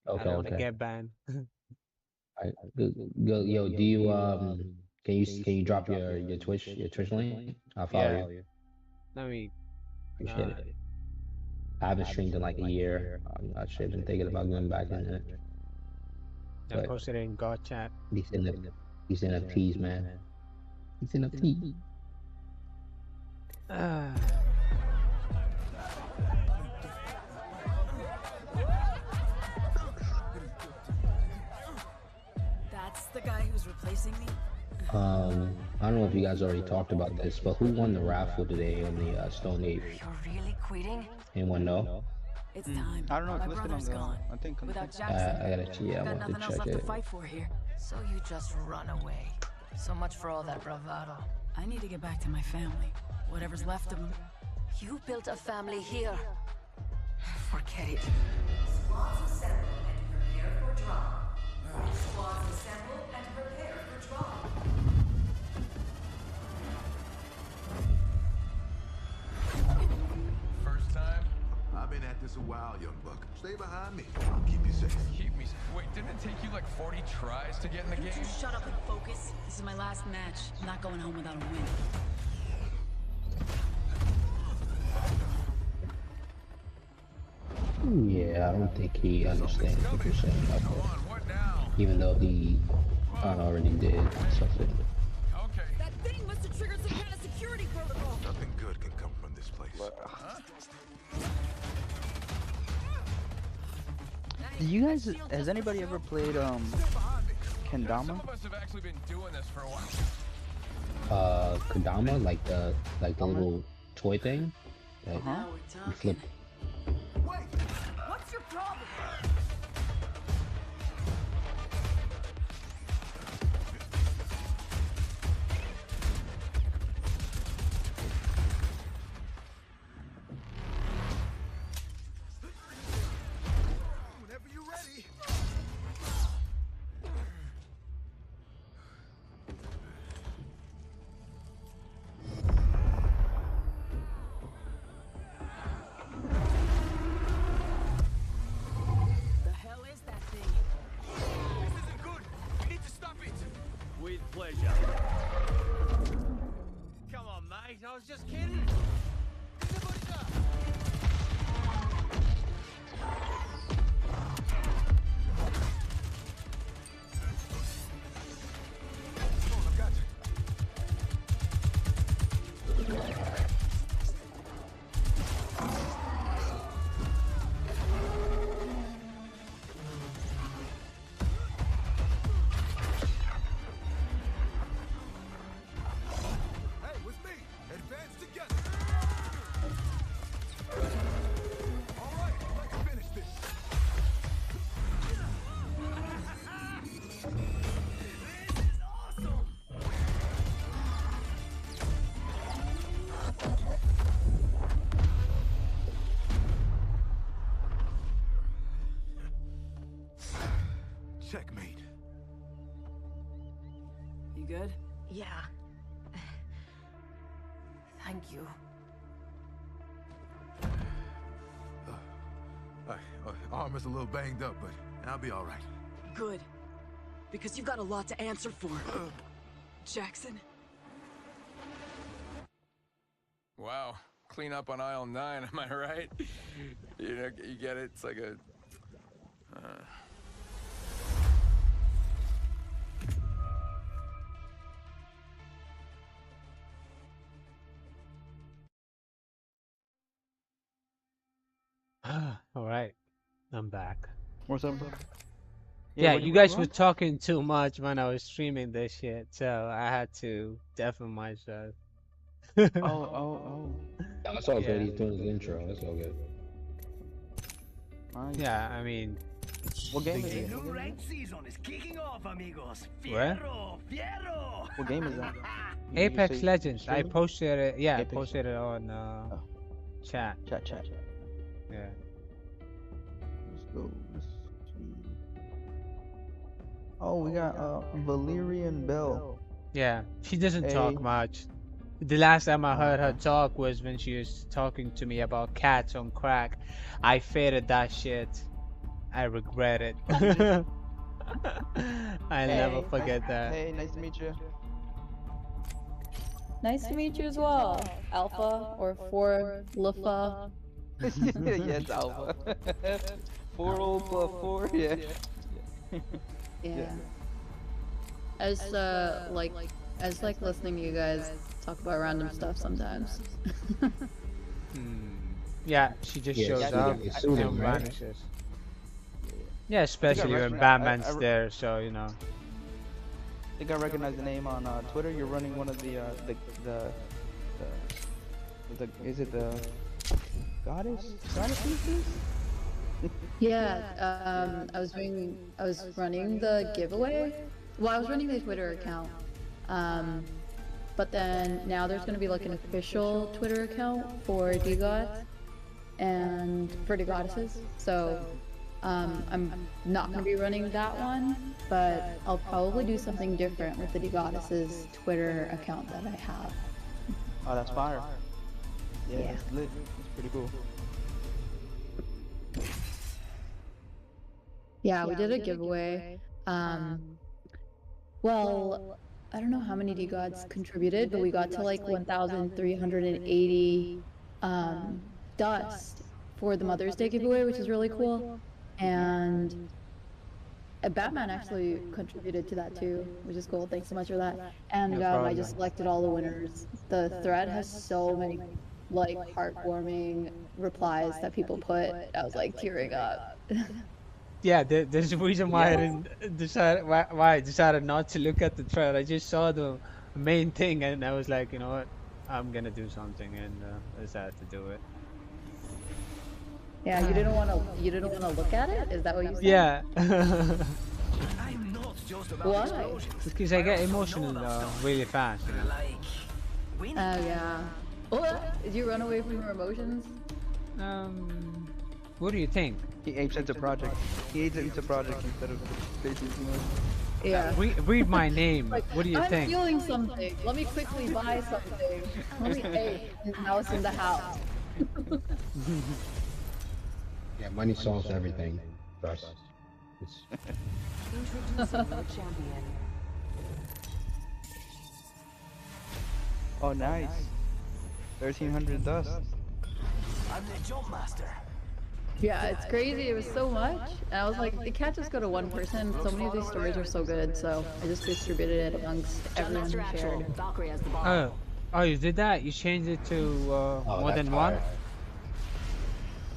I Okay, don't want to okay. get banned. All right. Yo, do you can you drop your Twitch link? I'll follow you. Yeah, let me. Appreciate Uh, it. I haven't streamed in like a year. I should have been thinking about going back in it, I but posted it in God chat. these NFTs, man. These NFTs. Uh, That's the guy who's replacing me? I don't know if you guys already talked about this, but who won the raffle today on the Stone Age? You're really quitting? Anyone know? It's time. I don't know. My It's listed on brother's the. gone. I think. On the Without thing. Jackson, I gotta yeah, I've I got want to nothing else check left to it. fight for here. So you just run away. So much for all that bravado. I need to get back to my family. Whatever's left of them. You built a family here. Forget it. Squads assemble and prepare for drop. Squads assemble and prepare for drop. First time? I've been at this a while, young buck. Stay behind me. I'll keep you safe. Keep me. Wait, didn't it take you like 40 tries to get in the game? Shut up and focus. This is my last match. I'm not going home without a win. Yeah, I don't think he understands what you're saying about Come that. on, what now? Even though he already did something. Okay. That thing must have triggered some kind of security protocol. Nothing good can come from this place. Do you guys? Has anybody ever played Kendama? Some of us have actually been doing this for a while. Kodama, like the little toy thing that Now we're you talking. flip. What's your problem? Whenever you're ready. The hell is that thing? This isn't good. We need to stop it. With pleasure. Come on, mate. I was just kidding. Somebody's up. Come on, I got you. Hey, with me. Advance together. All right, let's finish this. Checkmate. You good? Yeah. Thank you. Arm is a little banged up, but I'll be all right. Good. Because you've got a lot to answer for. Jackson? Wow. Clean up on aisle 9, am I right? You know, you get it? It's like a... all right, I'm back. What's up, bro? Yeah, what you went guys were wrong? talking too much when I was streaming this shit, so I had to deafen myself. Oh. That's all good. Yeah. He's doing his intro. That's all good. Nice. Yeah, I mean, What game is Big it? deal. New ranked season is kicking off, amigos. Where? Fierro, fierro. What game is that? You Apex say Legends. I streaming? posted it. Yeah, I Apex. posted it on chat. Chat. Yeah. Let's go. Let's see. Oh, we got Valerian Bell. Yeah, she doesn't talk Hey. much. The last time I heard her talk was when she was talking to me about cats on crack. I faded that shit. I regret it. I'll never forget that. Hey, nice to meet you. Nice to meet you as well, Alpha or 4 Lufa. Yes, Alpha. 4 Alpha 4, yeah. Yeah. As like listening to you guys talk about random stuff sometimes. Yeah, she just shows it's up soothing, and right? vanishes. Yeah, especially when Batman's there, so you know. I think I recognize the name on Twitter. You're running one of the is it the goddess pieces? Yeah, I was running the giveaway. Well, I was running the Twitter account. But then now there's gonna be like an official Twitter account for DGods and for DGoddesses. So I'm not gonna be running that one, but I'll probably do something different with the DGoddesses Twitter account that I have. Oh, that's fire. Yeah, Yeah. it's lit. It's pretty cool. Yeah, we did a giveaway. Well, I don't know how many DGods contributed, but we got to like 1,380 dust for the Mother's Day giveaway, which is really cool. And Batman actually contributed to that too, which is cool. Thanks so much for that. And I just selected all the winners. The thread has so many like heartwarming replies that people put. I was like tearing up. Yeah, there's a reason why I didn't decide why I decided not to look at the thread. I just saw the main thing and I was like, you know what, I'm gonna do something, and I decided to do it. Yeah, you didn't want to look at it? Is that what you said? Yeah. I'm not just about Why? explosions. Because I get emotional really fast, you know. Like, winning. Oh yeah. What? Did you run away from your emotions? What do you think? He apes into project. He apes into project instead of facing emotion. Yeah. Read my name. What do you I'm think? feeling something. Let me quickly buy something. Let me ape now it's in the house. Yeah, money solves everything for us. Introducing your champion. Oh, nice. 1,300 dust. I'm the jump master. Yeah, it's crazy. It was so much. And I was like, it can't just go to one person. So many of these stories are so good. So I just distributed it amongst everyone who shared. Valkyrie has the ball. Oh, you did that? You changed it to more that's than one? fire.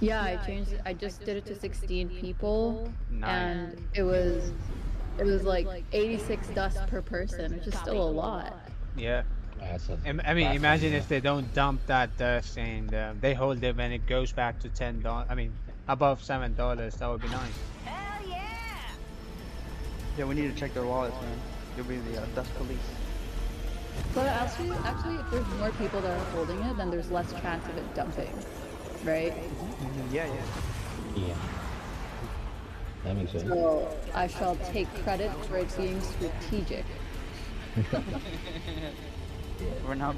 Yeah, I changed it. I just did it to 16 people. Nice. And it was like 86 dust per person, which is still a lot. Yeah. I mean, That's imagine if they don't dump that dust and they hold it when it goes back to $10. I mean, above $7. That would be nice. Hell yeah! Yeah, we need to check their wallets, man. You'll be the dust police. But actually, if there's more people that are holding it, then there's less chance of it dumping, right? Yeah. Yeah. That makes sense. So I shall take credit for it being strategic. We're not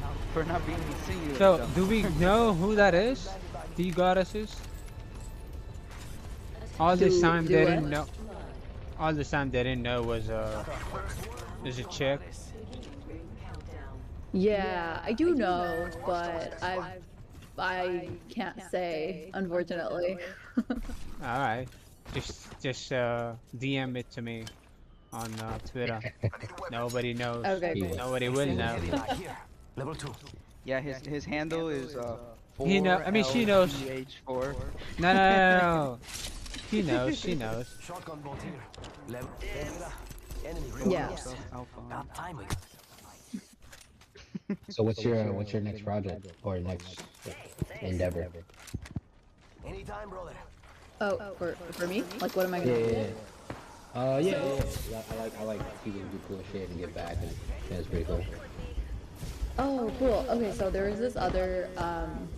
being singular. So, do we know who that is? The goddesses? All this time they didn't know. All this time they didn't know was a chick. Yeah, I do know, but I can't say, unfortunately. All right, just DM it to me on Twitter. Nobody knows. Okay, cool. Nobody will know. Here, level 2. Yeah, his handle is He know. I mean, she knows. 4. No. She knows. She knows. Shotgun bolt here. Level. Enemy Yeah. About time we got So what's your next project or next endeavor? Anytime, brother. Oh, for me? Like, what am I gonna do? Yeah. I like people do cool shit and get back, and that's pretty cool. Oh, cool. Okay, so there is this other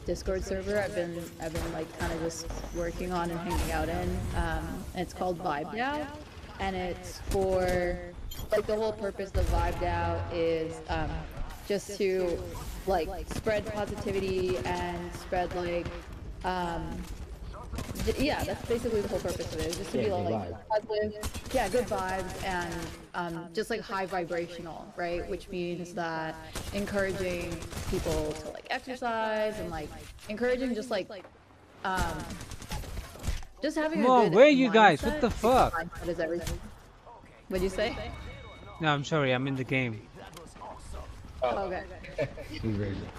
Discord server I've been like kind of just working on and hanging out in. And it's called VibeDAO, and it's for like the whole purpose of VibeDAO is just to like spread positivity and spread like Yeah, that's basically the whole purpose of it. Is just to Yeah, be good like vibes. positive, yeah, good vibes, and just like high vibrational, right? Which means that encouraging people to like exercise and like encouraging um, just having Come a on, good where are you guys? What mindset, the because fuck? mindset is everything. What'd you say? No, I'm sorry, I'm in the game. Okay. He's very good.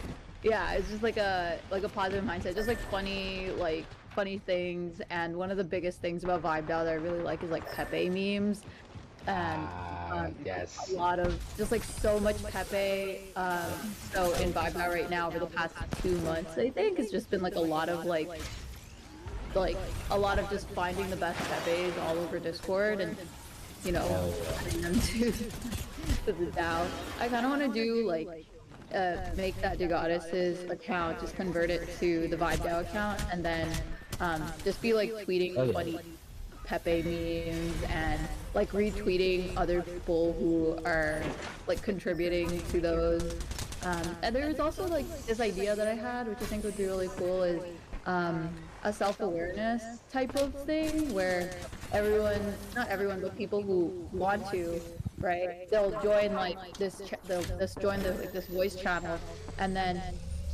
Yeah, it's just like a positive mindset, just like funny things. And one of the biggest things about Vibe that I really like is like Pepe memes, and Yes. a lot of just like so much Pepe. So in Vibe right now over the past 2 months, I think it's just been like a lot of like a lot of just finding the best Pepes all over Discord and adding them to the DAO. I kind of want to do like make that Degoddess's account, just convert it to the Vibe DAO account, and then just be like tweeting funny Pepe memes and like retweeting other people who are like contributing to those. And there's also like this idea that I had, which I think would be really cool, is a self-awareness type of thing where not everyone, but people who want to, right? They'll join like they'll join this voice channel, and then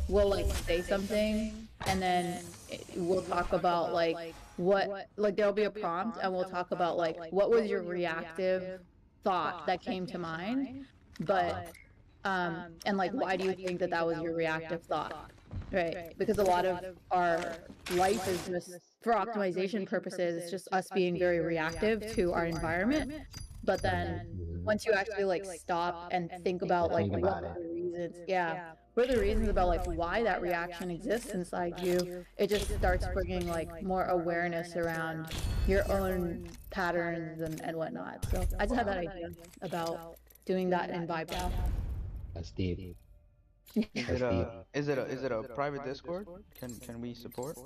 we'll like say something, and then we'll talk about like there'll be a prompt, and we'll talk about like what was your reactive thought that came to mind, but and like why do you think that was your reactive thought? Right, because a lot of our life is just, for optimization purposes, it's just us being very reactive to our environment. But then once you actually like stop and think about like what are the reasons, what are the reasons about like why that reaction exists inside you, it just starts bringing like more awareness around your own patterns and whatnot. So I just had that idea about doing that in Vibe DAO. That's deep. Is it a private Discord? Can we support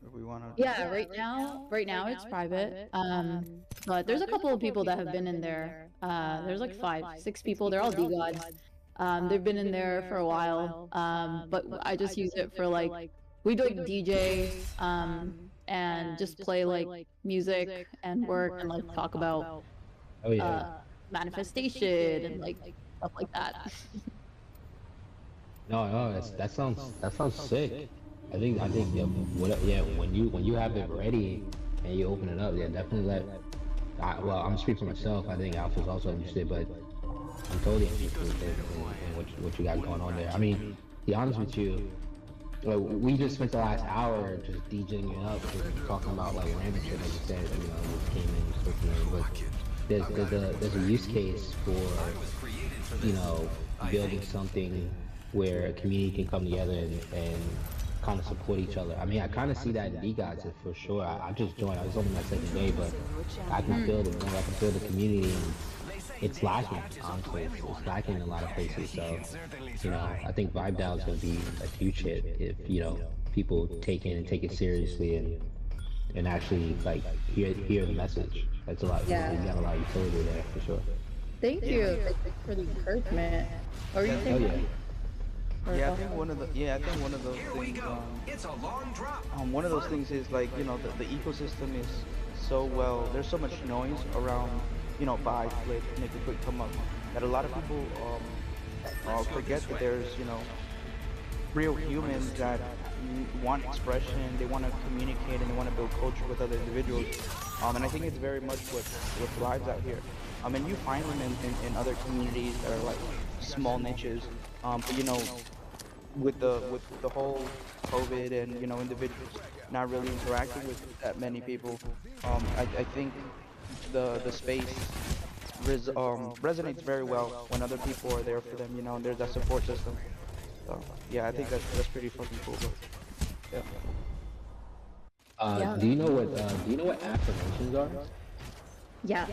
if we want to? Yeah, right now it's private. But there's a couple of people that have been in there. There's like 5-6 people. They're all DGods. They've been in there for a while. But I just use it for like we do like DJ and just play like music and work and like talk about manifestation and like stuff like that. No, that sounds sick. I think when you have it ready and you open it up, definitely well, I'm speaking for myself. I think Alpha's also interested, but I'm totally interested in what you got going on there. I mean, to be honest with you, we just spent the last hour just DJing it up, just talking about like random shit, like you said, just came in, but there's a use case for building something where a community can come together and kind of support each other. I mean, I kind of see that in DGods for sure. I just joined. I was only my second day, but I can build it. I can build a community, and it's lacking. Honestly, it's lacking in a lot of places. So, I think Vibe DAO is going to be a huge hit if people take it seriously and actually like hear the message. That's a lot. Yeah. You got a lot of utility there for sure. Thank you for the encouragement. Or you think? Oh yeah. Yeah, I think one of those things. One of those things is like the ecosystem is so well. There's so much noise around buy, flip, make a quick come up that a lot of people forget that there's real humans that want expression. They want to communicate and they want to build culture with other individuals. And I think it's very much what thrives out here. And you find them in other communities that are like small niches. But with the whole COVID and individuals not really interacting with that many people, I think the space resonates very well when other people are there for them, and there's that support system. So yeah, I think that's pretty fucking cool. But, yeah. Do you know what affirmations are? Yes.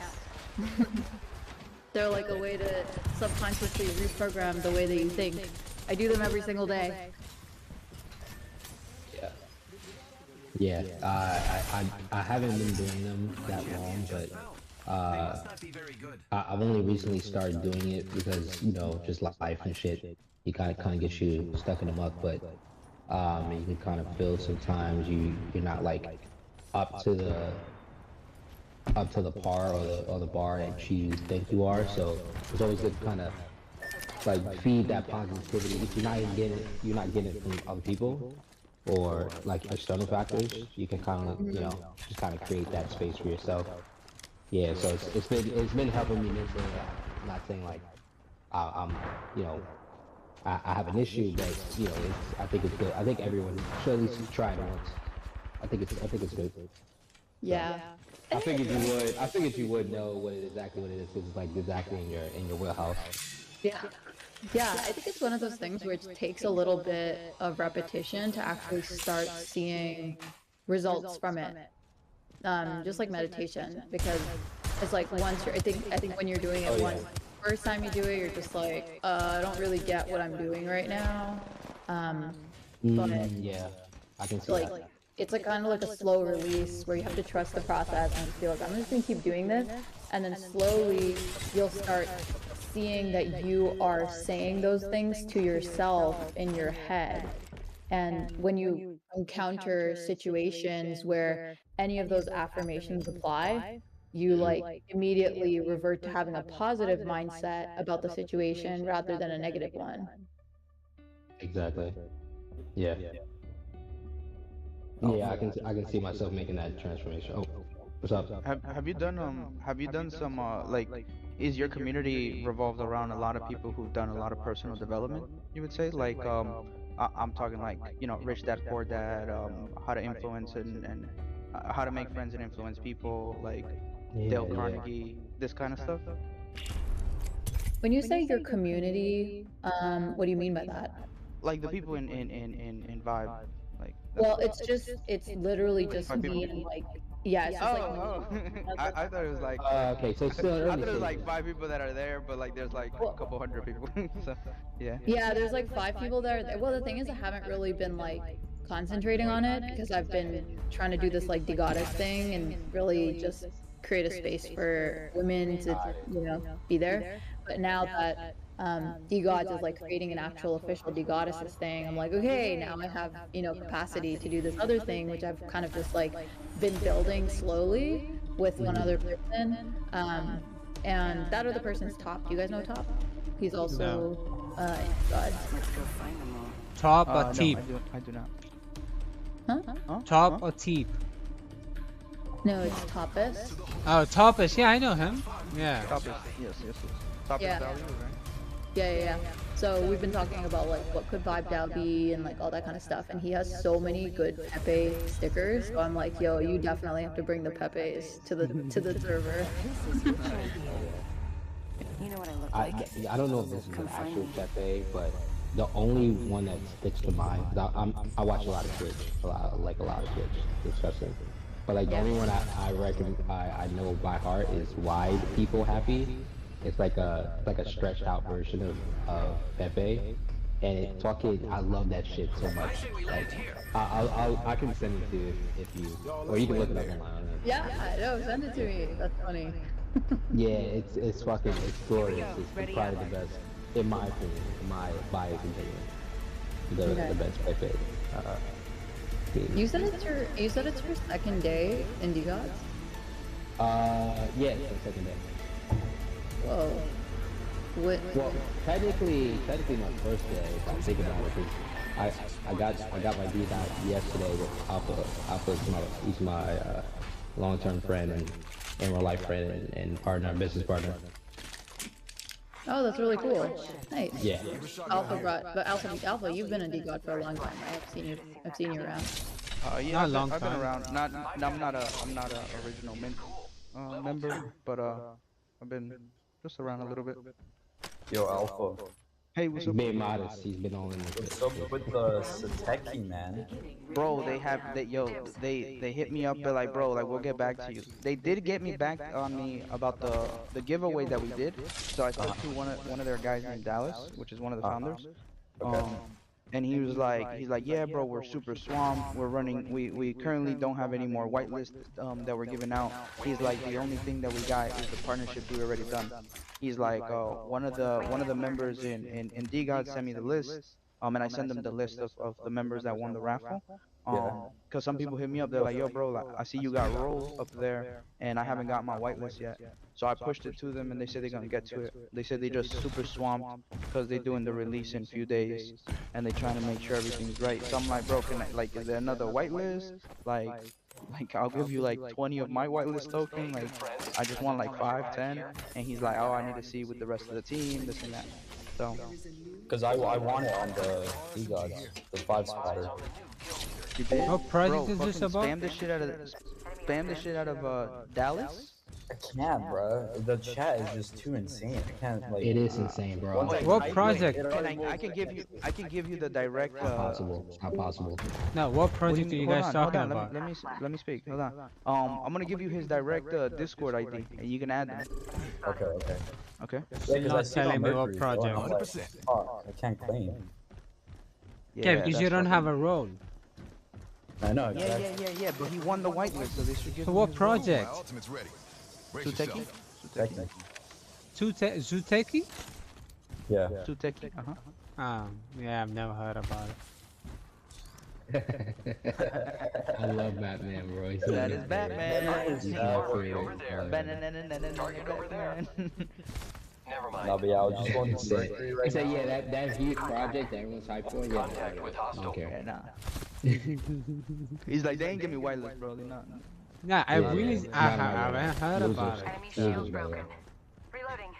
They're like a way to subconsciously reprogram the way that you think. I do them every single day. Yeah. I haven't been doing them that long, but I've only recently started doing it because just life and shit. You kind of gets you stuck in the muck, but you can kind of feel sometimes you're not like up to the par or the bar that you think you are. So it's always good to kind of like feed that positivity. If you're not getting it from other people or like external factors, you can kind of just kind of create that space for yourself. Yeah, so it's been helping me mentally. I'm not saying like I'm I have an issue, but I think it's good. I think everyone should at least try it once. I think it's good. Yeah. I figured you would know exactly what it is, because it's like exactly in your wheelhouse. Yeah. Yeah, I think it's one of those things where it takes a little bit of repetition to actually start seeing results from it. Just like meditation, because it's like once you're, I think when you're doing it once, first time you do it, you're just like, I don't really get what I'm doing right now. But yeah, I can see like, that. it's like kind of like a slow release where you have to trust the process and just be like, I'm just gonna keep doing this, and then slowly you'll start seeing that you are saying those things to yourself in your head. And when you encounter situations where any of those affirmations apply, you like immediately revert to having a positive mindset about the situation rather than a negative one. Exactly. Yeah. Yeah, I can see myself making that transformation. Oh, what's up? Have you done some like, is your community revolved around a lot of people who've done a lot of personal development, you would say? Like I'm talking like, Rich Dad Poor Dad, how to influence and how to make friends and influence people, like Dale Yeah, yeah. Carnegie, this kind of stuff. When you say your community, what do you mean by that? Like the people in Vibe, like Well, it's literally just five people. me and like, yeah, it's just like me. Oh, I thought it was like Okay, so still I early thought it was like stages. 5 people that are there, but like there's like a couple hundred people. So yeah. Yeah, there's like 5 people that are there. Well, the thing is, I haven't really been like concentrating on it because I've been trying to do this like Goddess thing and really just create a space for women to, be there. But now that DGods is like creating an actual official DGoddesses thing, I'm like, okay, now I have, capacity to do this other thing, which I've kind of just like been building slowly with one other person. And that other person's Top. Do you guys know Top? He's also God. Top or No, Teep? I do not. Huh? Top or Teep? No, it's Topus. Oh, Topus. Yeah, I know him. Yeah. Topic. Yes. Topic Yeah. value, right? Yeah. So we've been talking about like what could Vibe DAO be and like all that kind of stuff, and he has so many good Pepe stickers. So I'm like, yo, you definitely have to bring the Pepes to the server. You know what I look like? I don't know if this is an actual Pepe, but the only one that sticks to mind, 'cause I watch a lot of Twitch, a lot of Twitch discussing. But like the only one I reckon I know by heart is Wide People Happy. It's like a stretched out version of Pepe, and it's fucking, I love that shit so much. Like I can send it to you if you, or you can look it up online. Yeah, no, send it to me. That's funny. Yeah, it's fucking, it's glorious. It's probably the best, in my opinion, in my biased opinion, the best Pepe. You said it's your second day in DGods? Yeah, it's the second day. Whoa. What? Well, technically my first day, if I think about it, because I got my beat out yesterday with Alpha. He's my long-term friend and real life friend and partner, business partner. Oh, that's really cool. Nice. Yeah. Alpha, you've been in DGod for a long time, right? I've seen you around. Yeah, Not a long I've been time. around. I'm not a original member, but I've been just around a little bit. Yo, Alpha. Hey, what's He's up? being modest. He's been on What's up with the Sateki, man? Bro, they hit me up, but like, bro, like, we'll get back to you. They did get me back on me about the giveaway that we did. So I spoke to one of their guys named Dallas, which is one of the founders. And he's like, yeah, bro, we're super swamped. We're running. We currently don't have any more whitelist that we're giving out. He's like, the only thing that we got is the partnership we already done. He's like, one of the members in DGod sent me the list. And I sent them the list of the members that won the raffle. Cause some people hit me up, they're like, yo, bro, like, I see you got roles up there, and I haven't got my whitelist yet. So I pushed it to them, and they said they're gonna get to it. They said they just super swamped because they're doing the release in a few days, and they're trying to make sure everything's right. So I'm like, bro, can I, like, is there another whitelist? Like I'll give you like 20 of my whitelist token. Like I just want like 5, 10, and he's like, oh, I need to see with the rest of the team, this and that. So. Because I want it on the D-Gods, the 5-spotter. You did? What project Bro, is this fucking about? Spam the shit out of Dallas. I can't, bro. The chat is just too insane. I can't like. It is insane, bro. What project? I can give you the direct. Not possible. Not possible. No, what project are you guys talking about? Let me speak. Hold on. I'm gonna give you his direct Discord ID, and you can add them. Okay. Okay. Yeah, Not telling me what project. 100%. Oh, I can't claim. Yeah, because you don't have a role. I know. Exactly. Yeah. But he won the whitelist, so they should give So him what his project? My ultimate's ready. Brace Zuteki? yourself. Zuteki? Yeah. Zuteki. Yeah, I've never heard about it. I love Batman, bro. He's That is Batman. He's not free. Batman. Never mind. No, but yeah, I was just going to say. He said, yeah, that huge project that everyone's hyped for. Yeah, I don't care. Nah. He's like, they ain't give me whitelist, bro. They not. Nah, I Yeah, really, yeah. I Nah, haven't heard Losers. about it. Enemy Losers, shield by the way. broken. Reloading.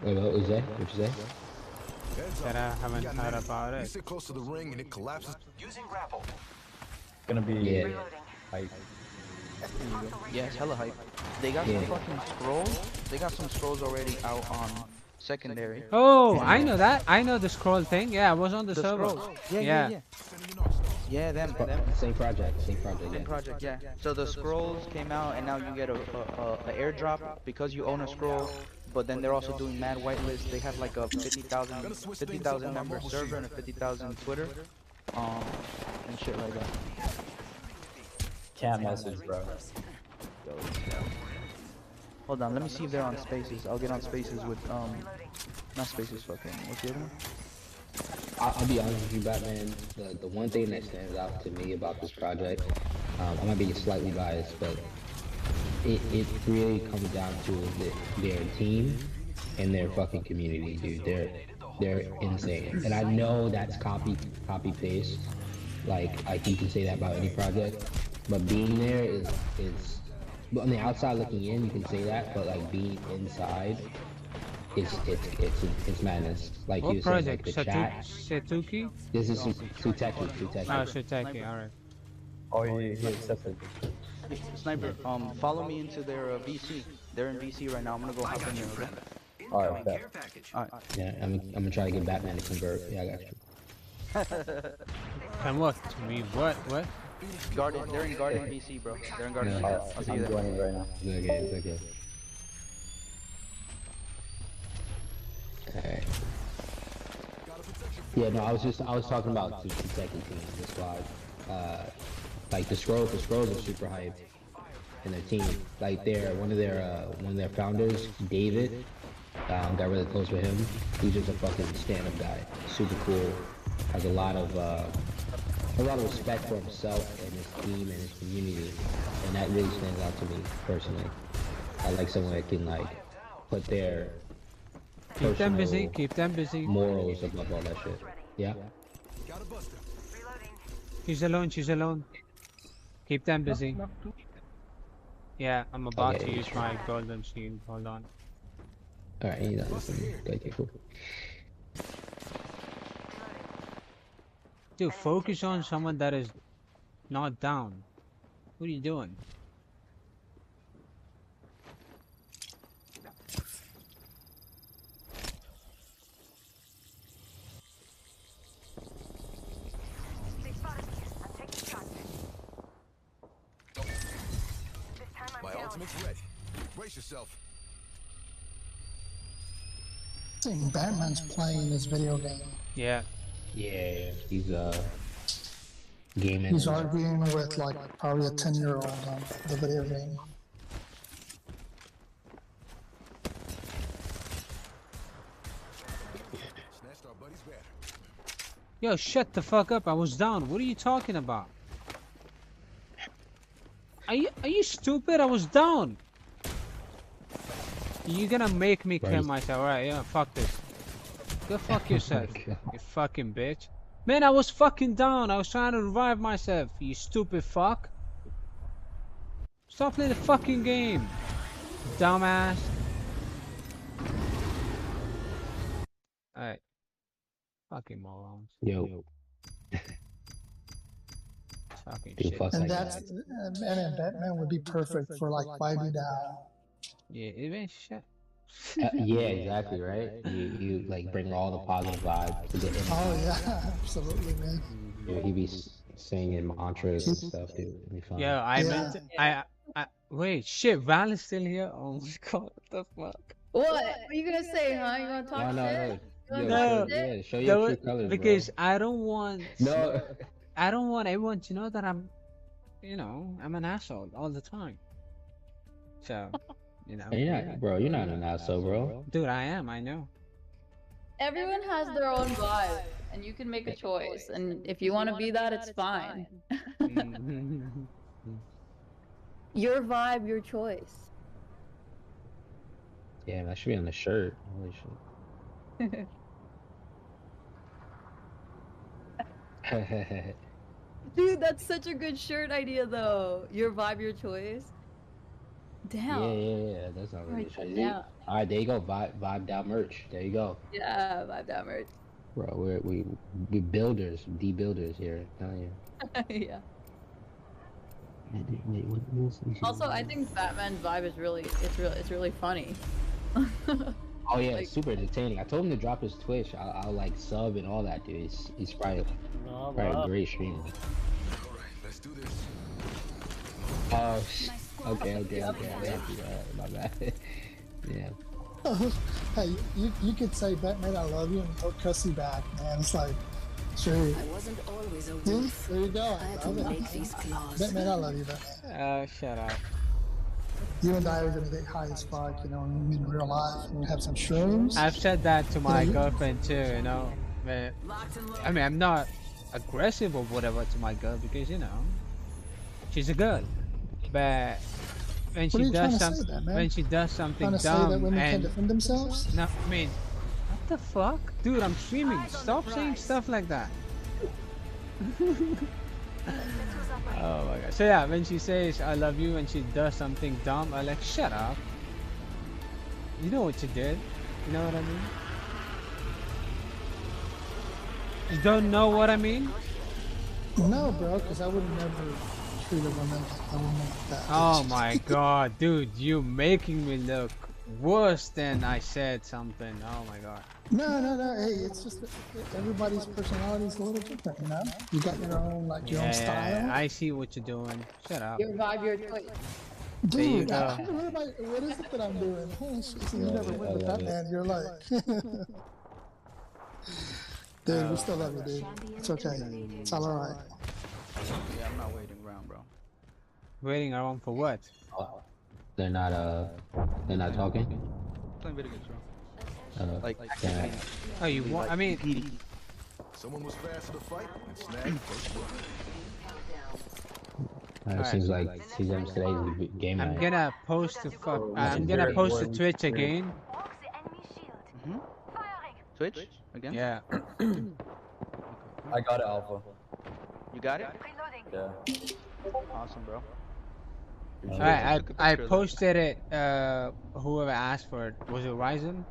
Wait, what was that? What you say? Heads That up. I haven't You got heard an about enemy. You it. sit close to the ring and it collapses. Using grapple. Gonna be Yeah. Reloading. hype. Yeah, it's hella hype. They got some fucking scrolls. They got some scrolls already out on secondary. Oh, I know that. I know the scroll thing. Yeah, I was on the The server. scrolls. Yeah. Yeah, them. Same project. Same project. Same Yeah. project, yeah. So the scrolls came out, and now you get a airdrop because you own a scroll. But then they're also doing mad whitelist. They have like a 50,000 member server and a 50,000 Twitter, and shit like that. Can't message, bro. Hold on, let me see if they're on Spaces. I'll get on Spaces with not Spaces. Fucking what's the other one? I'll be honest with you, Batman. The one thing that stands out to me about this project, I might be slightly biased, but it really comes down to their team and their fucking community, dude. They're insane, and I know that's copy paste. Like you can say that about any project, but being there is. But on the outside looking in, you can say that, but like being inside, it's madness. Like What you said, like project? the chat. Setuki? This is Suteki. Oh, Suteki, alright. Oh, he accepted. Sniper, follow me into their VC. They're in VC right now. I'm gonna go hop in there. Okay? Alright, bet. Alright. Yeah, I'm gonna try to get Batman to convert. Yeah, I got you. And what? To me, what? Garden, they're in Garden VC, bro. They're in Garden VC. I'll see you I'm there. joining right now. It's okay. Alright. Yeah, no, I was talking about the second team, the squad. Like the scrolls are super hyped, and their team, like one of their founders, David, got really close with him. He's just a fucking stand-up guy, super cool, has a lot of respect for himself and his team and his community, and that really stands out to me personally. I like someone that can like put their Keep them busy. morals above all that shit. Yeah. She's alone. Keep them busy. Yeah, I'm about to use my golden shield. Hold on. Alright, you know, okay, cool. Dude, focus on someone that is not down. What are you doing? My ultimate's ready. Brace yourself. I think Batman's playing this video game. Yeah. Yeah, he's gaming. He's arguing with like probably a 10-year-old on the video game. Snatched our buddy's battery. Yo, shut the fuck up. I was down. What are you talking about? Are you stupid? I was down. You're gonna make me kill myself. Alright, yeah, fuck this. Go fuck yourself, you fucking bitch. Man, I was fucking down. I was trying to revive myself, you stupid fuck. Stop playing the fucking game, dumbass. Alright. Fucking morons. Yo. Fucking Dude, shit. fuck And that that's guy. and Batman would be perfect for like vibing down. Yeah, even shit. Yeah, exactly, right? You like bring all the positive vibes to the end. Oh yeah, absolutely, man. Yeah, he be singing mantras and stuff, dude. It'd be fun. Yo, I meant to, I wait, shit, Val is still here? Oh my god, what the fuck? What are you gonna say, huh? You wanna talk shit? No, yeah, show your true colors, because bro. I don't want No. I don't want everyone to know that I'm, you know, I'm an asshole all the time. So, you know. You're not an asshole, bro. Dude, I am, I know. Everyone has their own vibe, and you can make a choice. And if you want to be that, it's fine. Your vibe, your choice. Yeah, that should be on the shirt. Holy shit. Dude, that's such a good shirt idea, though. Your vibe, your choice. Damn. Yeah. That's not really Right, shit. yeah. All right, there you go. Vibe down merch. There you go. Yeah, vibe down merch. Bro, we builders, builders here. I'm telling you. Yeah. Also, I think Batman's vibe is it's really funny. Oh yeah, it's super entertaining. I told him to drop his Twitch. I'll like sub and all that, dude. He's probably a great streamer. Let's do this. Oh, okay. My bad. Yeah. Hey, you could say Batman, I love you, and he'll cuss you back, man. It's like, sure. I wasn't always a wolf. There you go. I had to make these claws. Batman, I love you, Batman. Shut up. You and I are gonna get high as fuck, you know, in real life. We're gonna have some shrooms. I've said that to my girlfriend too, you know. But, I mean, I'm not aggressive or whatever to my girl because, you know, she's a girl. But when she does something Trying to say that dumb women and can defend themselves? no, I mean, what the fuck, dude? I'm streaming. Stop saying stuff like that. Oh my god. So yeah, when she says I love you and she does something dumb, I like shut up. You know what you did. You know what I mean? You don't know what I mean? No, bro, because I would never treat a woman like that. Oh my god, dude, you making me look worse than I said something. Oh my god. No. Hey, it's just that everybody's personality is a little different, you know? You got your own, like, your own style. Yeah, I see what you're doing. Shut up. Your vibe, your choice. There you Dude, go. what is it that I'm doing? Holy shit, so you never went with that man. You're like... Dude, we still love you, dude. It's okay. It's all alright. Yeah, I'm not waiting around, bro. Waiting around for what? They're not talking. Playing video games, bro. Like, Oh, you want? I mean, Someone was fast to the fight and snagged first blood. it seems like season today's game I'm night. gonna post the I'm gonna post the Twitch again. Twitch again? Yeah. I got it, Alpha. You got it? Yeah. Awesome, bro. Alright, I posted it. Whoever asked for it, was it Ryzen?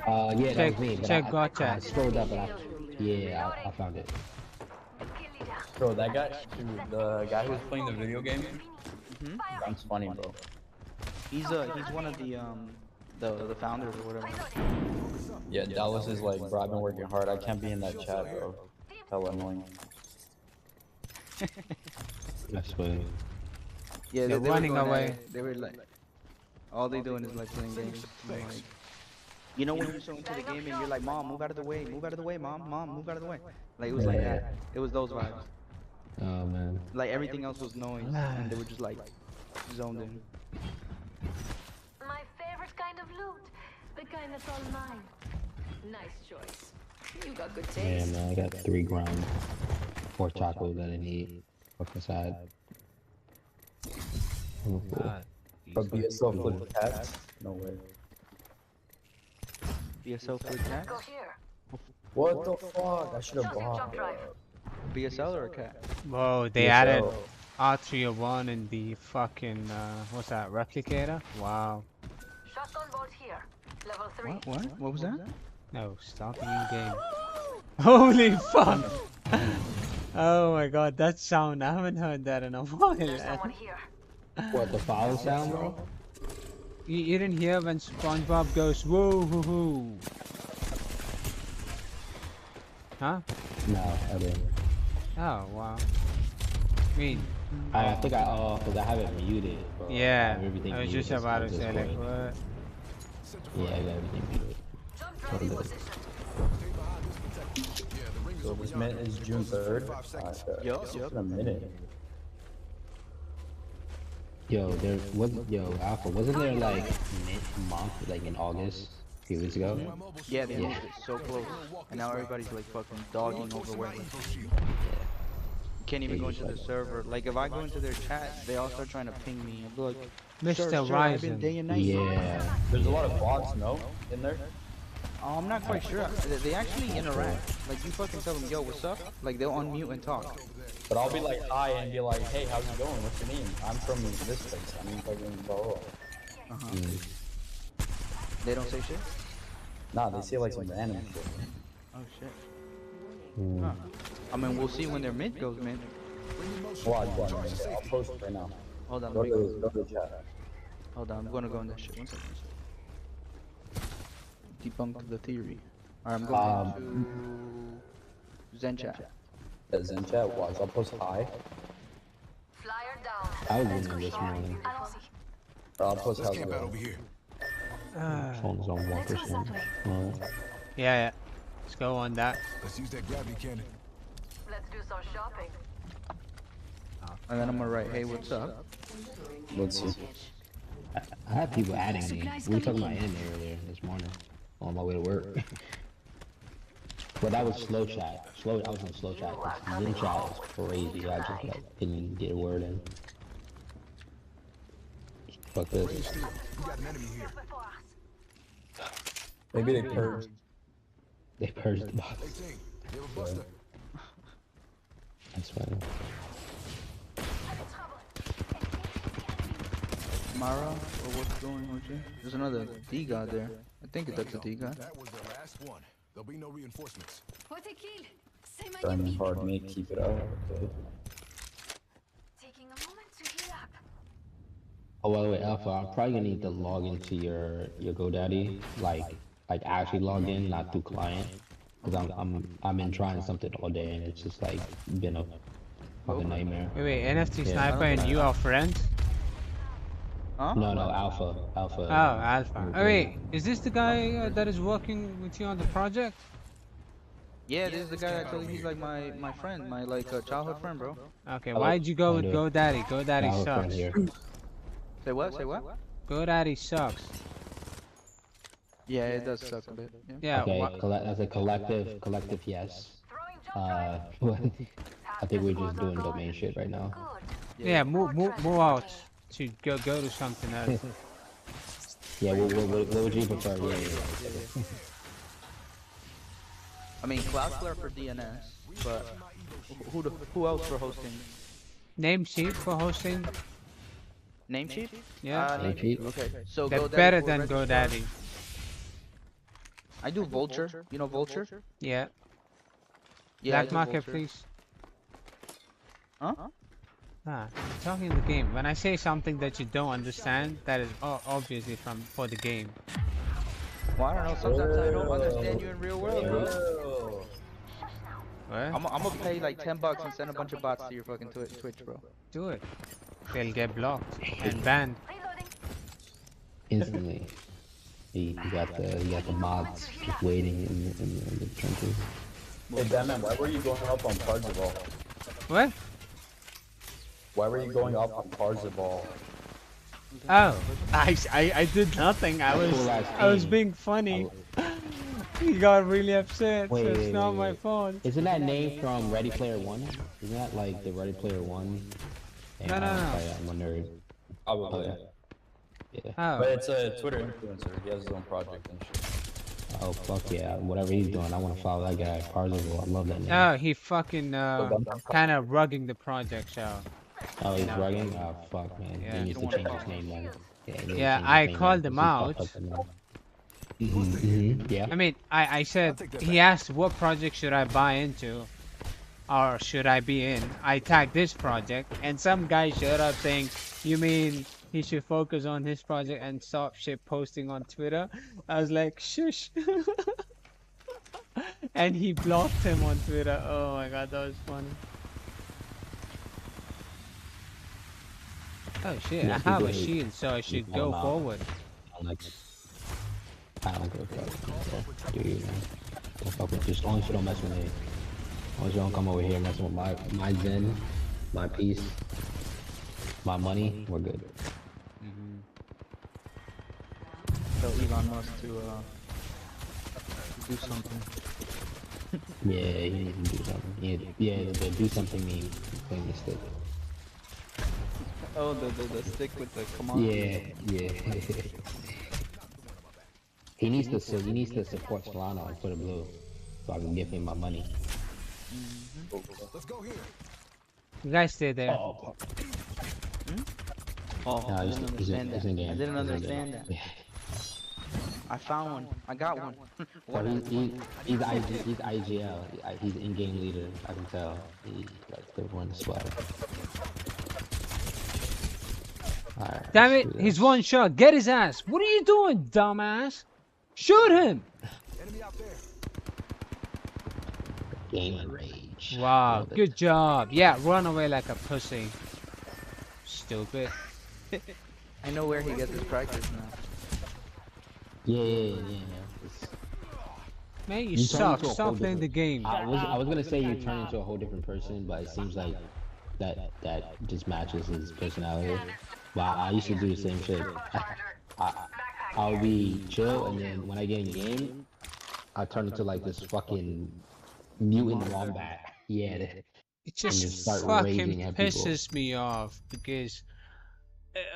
Yeah, that was me. But check I gotcha. scrolled up, but I found it. Bro, that guy, the guy who was playing the video game, sounds funny, bro. He's one of the founders or whatever. Yeah, Dallas is like, bro, I've been working hard. I can't be in that chat, bro. Hella annoying. That's funny. Yeah, They're they running were going away. at it. They were like, all they doing is like playing games. Like, you know when you're so into the game and you're like, Mom, move out of the way, Mom, move out of the way. Like it was like that. It was those vibes. Oh man. Like everything else was noise, and they were just like zoned in. My favorite kind of loot. The kind that's all mine. Nice choice. You got good Yeah, taste. man, I got 3 ground pork chocolate that I need. What's inside? Oh, cool. But BSL for the cats? No way. BSL for the cat? Go here. What the fuck? I should have bought Jump drive. BSL or a cat? Whoa, they BSL. added R301 in the fucking, what's that, replicator? Wow. Shotgun bolt here. Level 3. What was that? No, stopping in game. Holy fuck! Oh my god, that sound, I haven't heard that in a while. There's someone here. What, the foul sound, bro? You didn't hear when SpongeBob goes, whoa, hoo, hoo. Huh? No, I didn't. Oh, wow. I mean, I think because I have it muted. Bro. yeah, Everything I was muted, just about to it's say, like, Discord. what? Yeah, I got everything muted. Jump drive in position. So this man is June 3rd. Yup. It's been a minute. Yo, Alpha, wasn't there like mid-month, like in August, a few weeks ago? Yeah, they moved it so close. And now everybody's like fucking dogging over where. Can't even go into the server. Like if I go into their chat, they all start trying to ping me. I'm like, Mr. sir, I've been Ryzen. day and night. Yeah. There's a lot of bots, no? In there? Oh, I'm not quite sure. They actually interact. Like you fucking tell them, yo, what's up? Like they'll unmute and talk. But I'll be like hi and be like, hey, how's it going? What's your name? I'm from this place. I'm fucking blah. They don't say shit? Nah, they say like some random shit. Oh shit. Huh. I mean, we'll see when their mid goes, man. Well, I'll post it right now. Hold on, Go let me go. to the chat. Hold on, I'm gonna go in that shit. 1 second. Debunk the theory. Alright, I'm going to Zen chat. That Zen chat, watch. I'll post hi. Flyer down. I was in there this morning. I don't see. Or I'll post how's it Camp out over going. here. Phone's on 1%. Yeah. Let's go on that. Let's use that gravity cannon. Let's do some shopping. And then I'm gonna write, hey, what's up? Let's see. I had people adding me. We were talking about anime earlier this morning on my way to work. But that was slow chat. I was in slow chat. Zen chat is crazy. I just like couldn't get a word in. Fuck this. We got an enemy here. Maybe they purged. They purged the box. 18. They have a buster. That's funny. Mara? Or what's going on with you? There's another D-God there. I think that's a D-God. That was the last one. There'll be no reinforcements. What a kill. Say my Trying name. hard, mate. Keep it up. Okay. Taking a moment to heal up. Oh, by the way, Alpha, I'm probably gonna need to log into your GoDaddy, like actually log in, not through client, because I've been trying something all day and it's just like been a fucking nightmare. Wait, NFT Yeah. Sniper and you are friends? Huh? No, Alpha. Oh, Alpha. Oh wait, is this the guy that is working with you on the project? Yeah, this is the guy I told you he's like my friend, my like childhood friend, bro. Okay, why'd you go with GoDaddy? GoDaddy Alpha friend sucks. here. Say what? Say what? GoDaddy sucks. Yeah, it does suck a bit. Yeah, Okay, that's a collective yes. I think we're just doing domain shit right now. yeah, move out to go to something else. Yeah, what would you prefer? Yeah. I mean, Cloudflare for DNS, but who else for hosting? Namecheap for hosting. Namecheap? Yeah. Namecheap. Okay, so They're GoDaddy better for than registrar. GoDaddy. I do Vulture. You know Vulture? Yeah. Yeah, I Black do market, Vulture. please. Huh? Ah, talking the game. When I say something that you don't understand, that is obviously for the game. Well, I don't know. Sometimes I don't understand you in real world, bro. What? I'm gonna pay like $10 and send a bunch of bots to your fucking Twitch, bro. Do it. They'll get blocked and banned. Instantly. You got the mods just waiting in the trenches. Hey, Batman, why were you going up on Parzival? What? Why were you going up on Parzival? Oh, I did nothing. I was being funny. He got really upset. Wait, so it's wait, not wait, my wait. fault. Isn't that name from Ready Player One? Isn't that like the Ready Player One? No, no, no. I'm a nerd. Probably. Yeah. Oh. But it's a Twitter influencer. He has his own project and shit. Oh fuck yeah! Whatever he's doing, I want to follow that guy. Parzival, I love that name. Oh, he fucking kind of rugging the project, so. Oh, he's rugging? Oh fuck, man. Yeah. He needs to change his name then. Yeah, I called him out. Yeah. I mean, I said, he asked what project should I buy into, or should I be in. I tagged this project, and some guy showed up saying, you mean he should focus on his project and stop shit posting on Twitter? I was like, shush. And he blocked him on Twitter. Oh my god, that was funny. Oh shit, Yeah, I have a people hate- shield, so I should people go out. forward. I don't give a fuck. Do you, man? Don't fuck with, just as long as you don't mess with me. As long as you don't come over here messing with my zen, my peace, my money, we're good. Tell Elon Musk to do something. Yeah, he needs to do something. Yeah, the do something means playing the stick. Oh, the stick with the command. Yeah. He needs to support Solana and put a blue, so I can give him my money. Let's go here. You guys stay there. Oh, No, I he's didn't in understand that. game. I didn't He's in understand game. that. I found one. I got one. So he's IGL. He's in-game leader. I can tell. He's like the one swag. Alright. Damn let's it, do he's this. one shot. Get his ass. What are you doing, dumbass? Shoot him. Enemy out there. Game rage. Wow, Love it. good job. Yeah, run away like a pussy. Stupid. I know where he gets his practice now. Yeah. Man, you turn suck. into a Stop whole playing the different- game. I was gonna say you turn into a whole different person, but it seems like that just matches his personality. But I used to do the same shit. I'll be chill, and then when I get in game, I turn into like this fucking mutant wombat. Yeah. It and just start fucking raging at people. pisses me off because,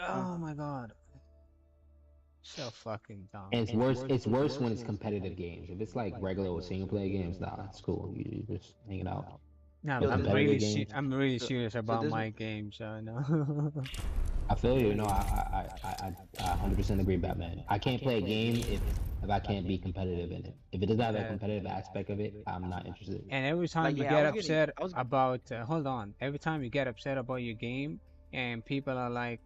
oh my god, so fucking dumb. And it's worse when it's competitive games. If it's like regular or single player games, nah, it's cool. You just hanging out. No, Yo, I'm competitive really, games. I'm really serious about this- my game, so no. I feel you. No, I 100% agree, Batman. I can't play a game if I can't be competitive in it. If it doesn't have a competitive aspect of it, I'm not interested. And every time Like, you yeah, get I was upset getting- I was- about, hold on, every time you get upset about your game, and people are like,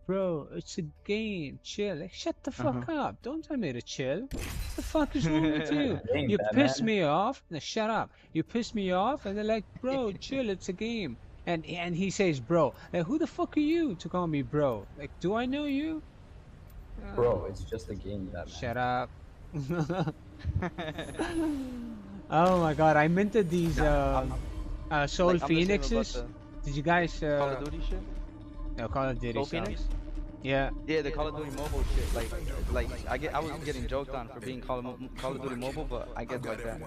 bro, it's a game, chill. Like, shut the fuck up. Don't tell me to chill. What the fuck is wrong with you? Dang, You Batman. piss me off. No, shut up. You piss me off, and they're like, bro, chill, it's a game. And he says, bro. Like, who the fuck are you to call me bro? Like, do I know you? Bro, it's just a game, Batman. Shut up. Oh my god, I minted these Soul Like, I'm the same about Phoenixes. the Did you guys Call of Duty shit. no, Call of Duty Soul stuff. Phoenix? Yeah. Yeah, the Call of Duty mobile shit. Like I was getting joked on for being Call of Duty mobile, but I get like that.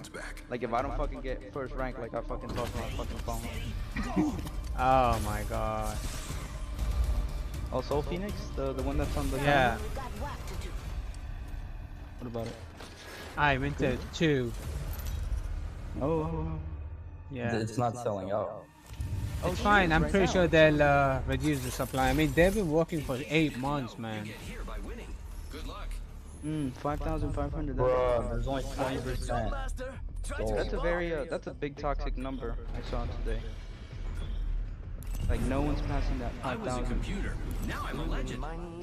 Like if I don't fucking get first rank, like I fucking talk on my fucking phone. Oh my god. Oh, Soul Phoenix, the one that's on the Yeah. What about it? I minted 2. Oh. Yeah. It's not selling out. It's fine. I'm pretty sure they'll reduce the supply. I mean, they've been working for 8 months, man. 5,500. Bro, there's only 20%. That's a very that's a big toxic number I saw today. Like no one's passing that 5,000.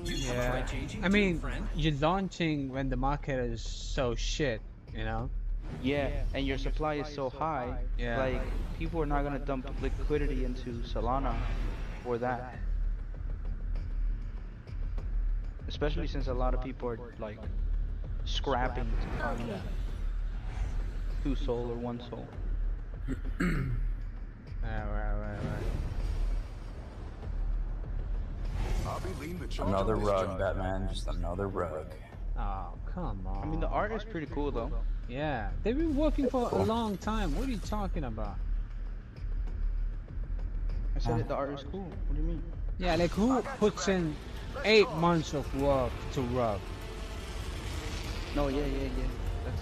Yeah. I mean, you're launching when the market is so shit, you know? Yeah, and your supply is so high. Yeah. Like people are not gonna dump liquidity into Solana for that. Especially since a lot of people are like scrapping to find 2 soul or 1 soul. Right. I'll be leading the charge Another on this rug, job. Batman. Just another rug. Oh, come on. I mean the art is pretty cool though. Yeah, they've been working for a long time. What are you talking about? I said it, the art is cool. What do you mean? Yeah, like who puts in 8 months of work to rub? No, yeah.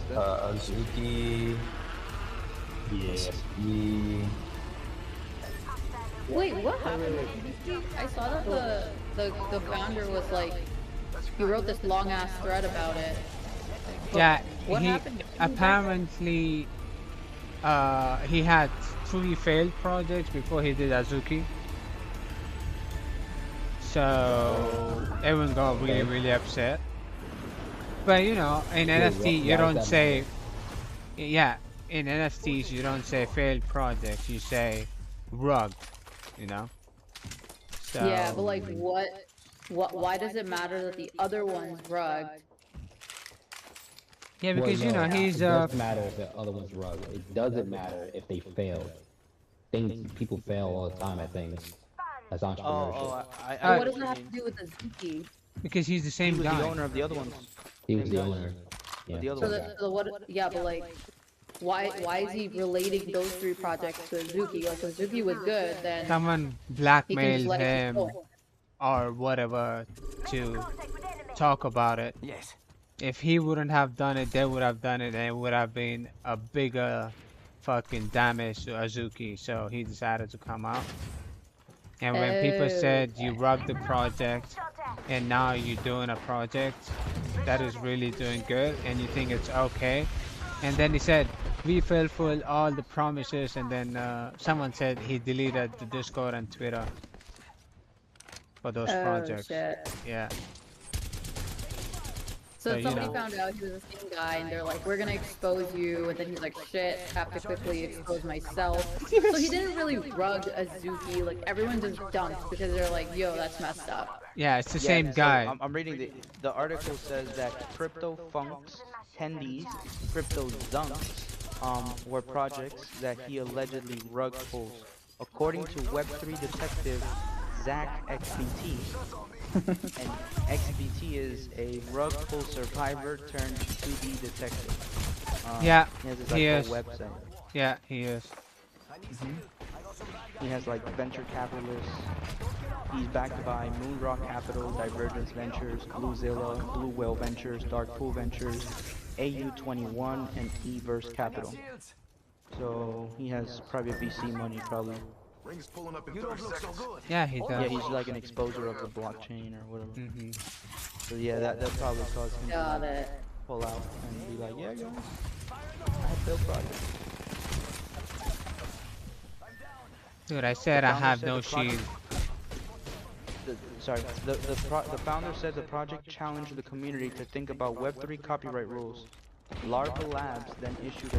That's Azuki. ESP. Wait, what happened? I saw that the founder was like, he wrote this long ass thread about it. But Yeah, what he happened? apparently he had 3 failed projects before he did Azuki. So everyone got really upset. But you know, in NFT you don't say, yeah, in NFTs you don't say failed projects, you say rug, you know. So Yeah, but like why does it matter that the other one's rugged? yeah, because you know he's It doesn't matter if the other one's rug. It doesn't matter if they failed. People fail all the time at things. That's entrepreneurship. And what does that have to do with Azuki? because he's the same He was guy. the owner of the other ones. He was the owner. Yeah. The other So ones. what? Yeah, but like, why is he relating those 3 projects to Azuki? Like, if Azuki was good, then Someone he can just blackmailed let it keep him going. or whatever to talk about it. Yes. If he wouldn't have done it, they would have done it, and it would have been a bigger fucking damage to Azuki. So he decided to come out. And when people said you rubbed the project and now you're doing a project that is really doing good and you think it's okay, and then he said we fulfilled all the promises, and then someone said he deleted the Discord and Twitter for those projects. Shit. Yeah. So you somebody know. found out he was the same guy, and they're like, "We're gonna expose you," and then he's like, "Shit, have to quickly expose myself." So he didn't really rug Azuki. Like everyone just dumped because they're like, "Yo, that's messed up." Yeah, it's the same guy. I'm reading the article says that CryptoFunks, Tendies, Crypto Dunks, were projects that he allegedly rug pulls, according to Web3 detective Zach XBT. And XBT is a rug pull survivor turned 2D detective. Yeah, he has his he like, is. whole website. Yeah, he is. He has like venture capitalists. He's backed by Moonrock Capital, Divergence Ventures, Bluezilla, Blue Whale Ventures, Dark Pool Ventures, AU21, and Everse Capital. So he has private VC money probably. Ring's pulling up in 30 seconds. Yeah, he does. Yeah, he's like an exposer of the blockchain or whatever. So yeah, that probably caused him Got to it. pull out and be like, yeah, guys, I have failed project. Dude, I said I have no shield. The founder said the project challenged the community to think about Web3 copyright rules. Larva Labs then issued a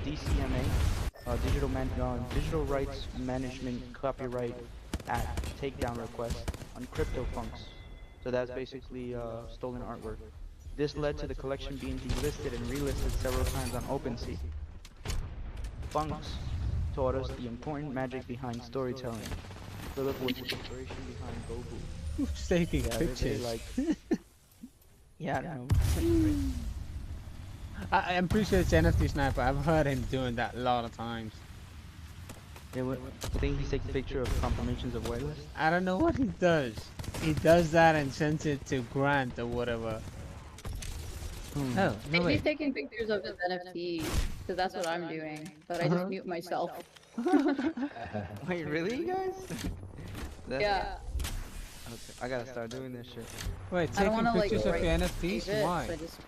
DCMA, Digital Rights Management Copyright Act takedown request on CryptoFunks. So that's basically stolen artwork. This led to the collection being delisted and relisted several times on OpenSea. Funks taught us the important magic behind storytelling. Philip was the inspiration behind Goku. Who's taking pictures? Like, yeah, I know. I'm pretty sure it's NFT Sniper. I've heard him doing that a lot of times. Yeah, I think he's taking a picture of confirmations of whitelist. I don't know what he does. He does that and sends it to Grant or whatever. Oh, no Maybe way. he's taking pictures of his NFTs, because that's what I'm doing. But I just mute myself. Wait, really, you guys? Yeah. Okay, I gotta start doing this shit. Wait, I don't taking wanna, like, pictures of your save NFTs? it, Why? so I just-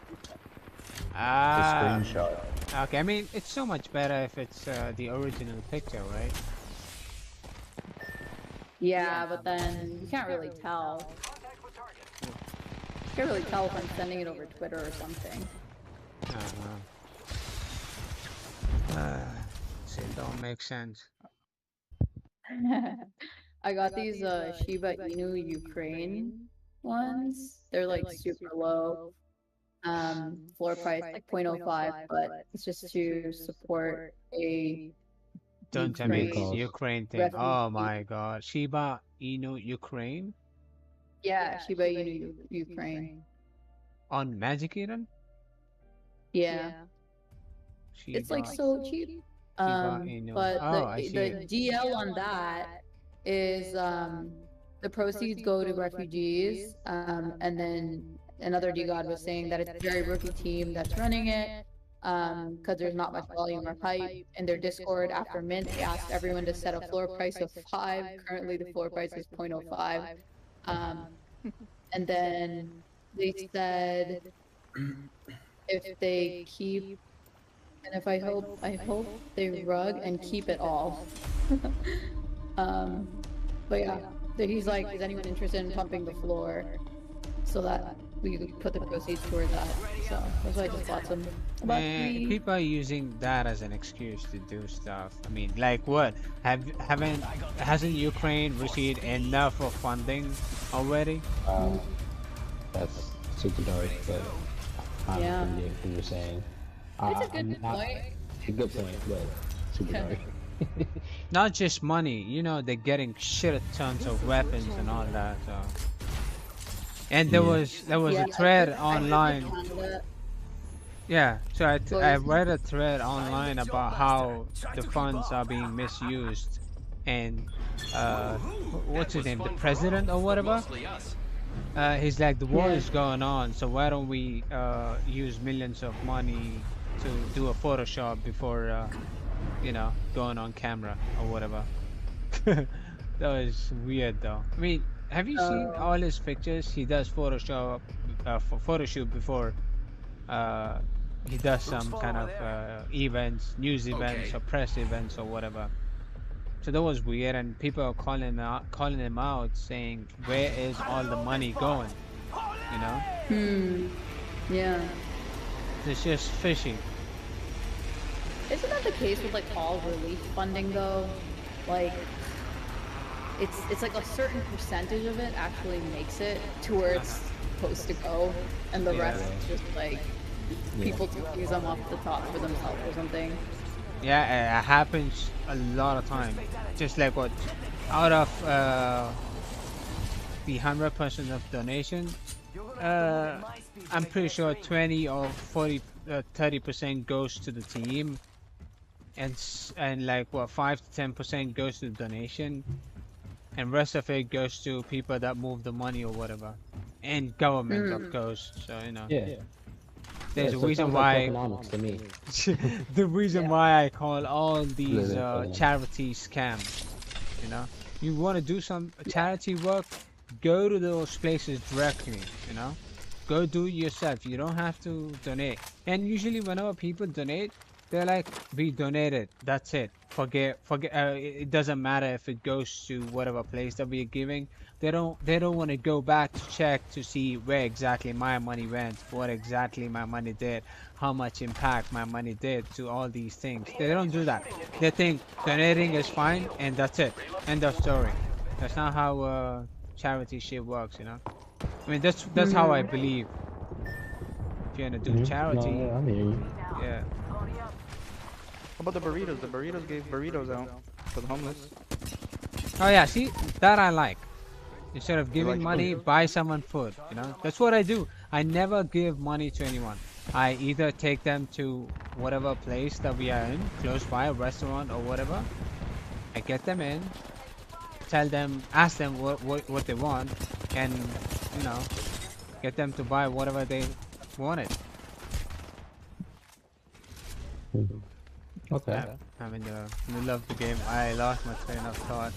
Ah. screenshot. Okay, I mean, it's so much better if it's the original picture, right? Yeah, but then you can't really tell. You can't really tell if I'm sending it over Twitter or something. It don't make sense. I got these Shiba Inu Ukraine ones. They're like super low. Floor price like 0.05, but it's just to support a Don't tell me Ukraine it's Ukraine thing. refugee. Oh my god. Shiba Inu Ukraine? Yeah, Shiba Inu Ukraine. On Magic Eden? Yeah. It's like Shiba- so cheap. Shiba Inu. But Oh, I see the it. DL on that is the proceeds go to refugees. And then another DGod was saying that it's a very rookie team that's running it. Because there's not much volume or hype. In their Discord after mint, they asked everyone to set a floor price of 5. Currently, the floor price is 0.05. And then they said if they keep, and if I hope they rug and keep it all. But yeah, he's like, is anyone interested in pumping the floor so that we could put the proceeds towards that? So that's why I just bought some. Man, people are using that as an excuse to do stuff. I mean, like what? Hasn't Ukraine received enough of funding already? That's super dark, but I'm Yeah. what you're saying. It's a I'm good not- point. It's a good point, but super dark. Not just money, you know, they're getting shit tons of weapons and all that. So. And there was a thread online. Yeah, so I read a thread online about how the funds are being misused, and what's his name, the president or whatever. He's like, the war is going on, so why don't we use millions of money to do a Photoshop before, you know, going on camera or whatever. That was weird though. I mean, have you seen all his pictures? He does Photoshop for photo shoot before he does some kind of events, news events or press events or whatever. So that was weird, and people are calling him out, saying, "Where is all the money going?" You know? Yeah. It's just fishy. Isn't that the case with like all relief funding though? Like, it's like a certain percentage of it actually makes it to where it's supposed to go, and the rest is just like people to use them off the top for themselves or something. Yeah, it happens a lot of time. Just like what, out of the 100% of donation, I'm pretty sure 20 or 40, 30% goes to the team, and like what, 5 to 10% goes to the donation, and rest of it goes to people that move the money or whatever, and government of course. So you know. Yeah. There's a so it reason sounds why. like economics to me. The reason why I call all these Yeah. charity scams. You know, you want to do some charity work, go to those places directly. You know, go do it yourself. You don't have to donate. And usually, whenever people donate, they're like, "We donated. That's it. Forget. It doesn't matter if it goes to whatever place that we're giving." They don't want to go back to check to see where exactly my money went, what exactly my money did, how much impact my money did to all these things. They don't do that. They think donating is fine and that's it. End of story. That's not how charity shit works, you know. I mean, that's how I believe. If you're gonna do charity, No, yeah, I mean, yeah. How about the burritos? The burritos gave burritos out for the homeless. Oh yeah, see, that I like. Instead of giving like money, food? buy someone food, you know? That's what I do. I never give money to anyone. I either take them to whatever place that we are in, close by, a restaurant or whatever. I get them in, tell them, ask them what they want, and, you know, get them to buy whatever they wanted. okay. Yeah, I'm in the middle of the game. I lost my train of thought.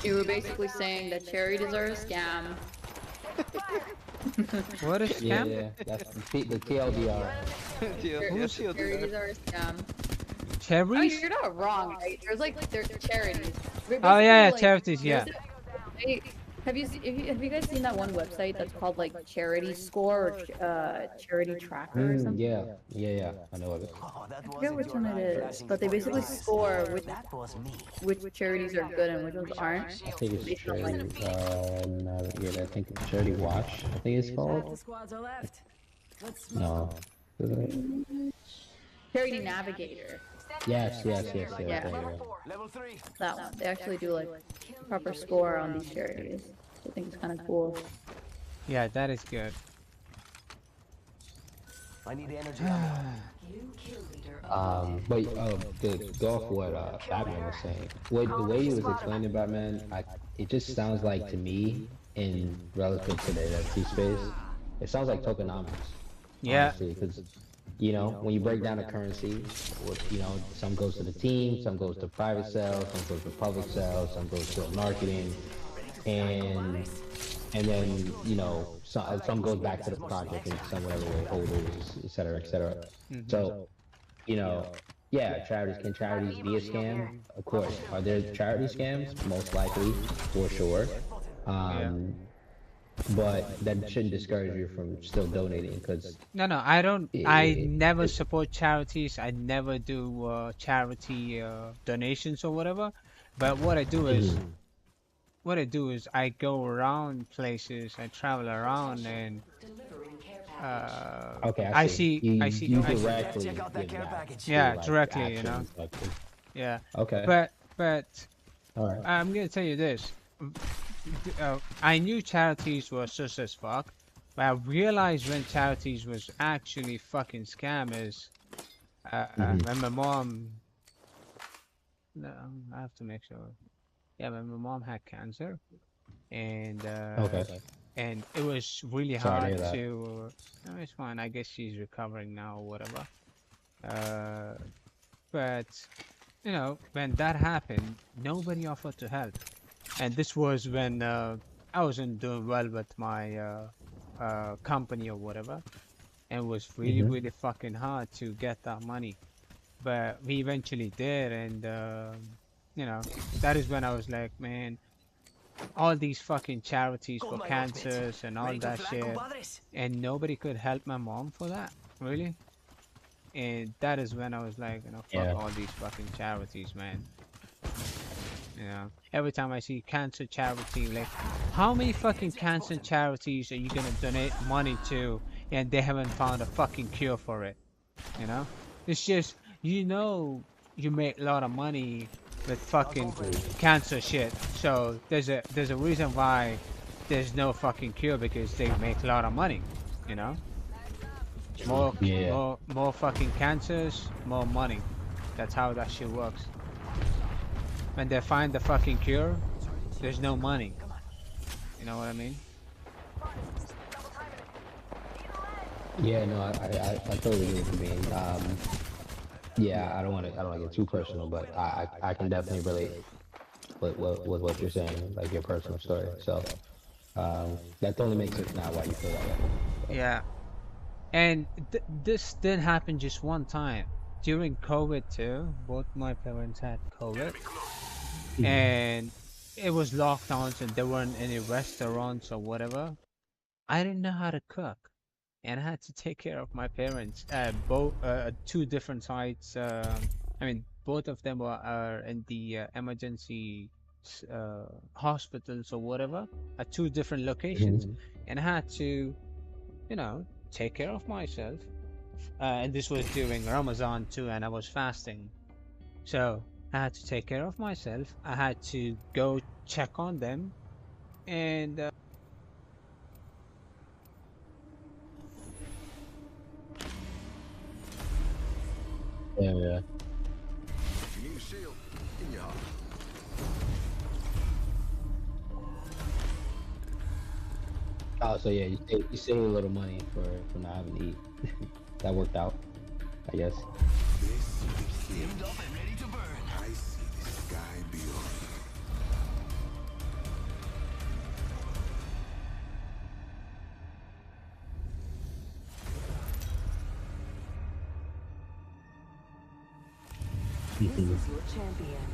You were basically saying that charities are a scam. What is Yeah, scam? yeah, that's the TLDR. Charities are a scam. Oh, Cherries? you're not wrong, right? There's charities. Oh yeah, Basically, charities, yeah. Have you guys seen that one website that's called like Charity Score or Charity Tracker or something? Yeah, I know of it. I forget which one it is, but they basically score which charities are good and which ones aren't. I think it's based on, like, Charity, I think it's Charity Watch, I think it's called. Squads are left. Let's No. Charity Navigator. Yes. Yeah. there you go. Level 3. That one. They actually do like proper score on these charities. I think it's kind of cool. Yeah, that is good. I need energy ammo. But to go off what Batman was saying, the way he was explaining Batman, it just sounds like to me, in relative to the NFT space, it sounds like tokenomics. Yeah. Because you know, when you break down the currency, you know, some goes to the team, some goes to private sales, some goes to public sales, some goes to marketing, and then you know, some goes back to the project in some whatever way, holders, etc., etc. So, you know, yeah, can charities be a scam? Of course. Are there charity scams? Most likely, for sure. But that shouldn't discourage you from still donating, because No, I don't. I never support charities. I never do charity donations or whatever. But what I do is, I go around places. I travel around and okay, I see. You directly Check out that care package. Yeah, like, directly. You know. actions, like, Yeah. okay. But All right. I'm gonna tell you this. I knew charities were sus as fuck, but I realized when charities was actually fucking scammers. When my mom, no, I have to make sure. Yeah, when my mom had cancer, and and it was really Sorry hard to hear that. to. No, it's fine. I guess she's recovering now or whatever. But you know, when that happened, nobody offered to help. And this was when I wasn't doing well with my company or whatever, and it was really, really fucking hard to get that money. But we eventually did, and you know, that is when I was like, man, all these fucking charities for cancers and all that shit, and nobody could help my mom for that, really. And that is when I was like, you know, fuck all these fucking charities, man. You know, every time I see cancer charity, like, how many fucking cancer charities are you gonna donate money to, and they haven't found a fucking cure for it? You know, it's just, you know, you make a lot of money with fucking cancer shit. So there's a reason why there's no fucking cure, because they make a lot of money. You know, more fucking cancers, more money. That's how that shit works. When they find the fucking cure, there's no money. You know what I mean? Yeah, no, I totally get what you mean. Yeah, I don't want to get too personal, but I can definitely relate with what you're saying, like your personal story. So that totally makes sense now why you feel that way. So. Yeah, and this didn't happen just one time. During COVID too, both my parents had COVID, and it was lockdowns and there weren't any restaurants or whatever. I didn't know how to cook, and I had to take care of my parents at both two different sites. I mean, both of them are in the emergency hospitals or whatever at two different locations, and I had to, you know, take care of myself. And this was during Ramadan too, and I was fasting, so I had to take care of myself. I had to go check on them, and Yeah. You need a shield in your heart. Oh, so yeah, you save a little money for not having to eat. That worked out, I guess. Steamed up and ready to burn. I see the sky beyond. This is your champion.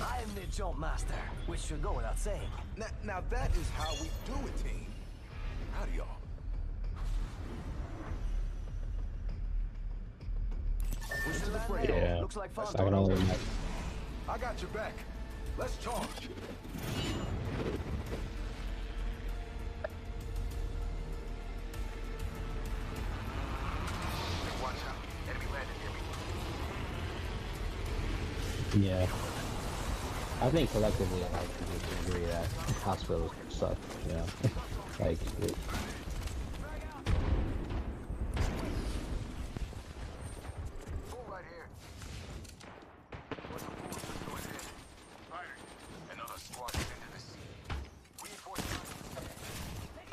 I am the jump master, which should go without saying. Now that is how we do it, team. Howdy, y'all. We should land afraid. there. Yeah. Looks like fun. I can only imagine. I got your back. Let's charge. Watch out. Enemy landing near me. Yeah. I think collectively, a lot of people can agree that hospitals suck. You know, like.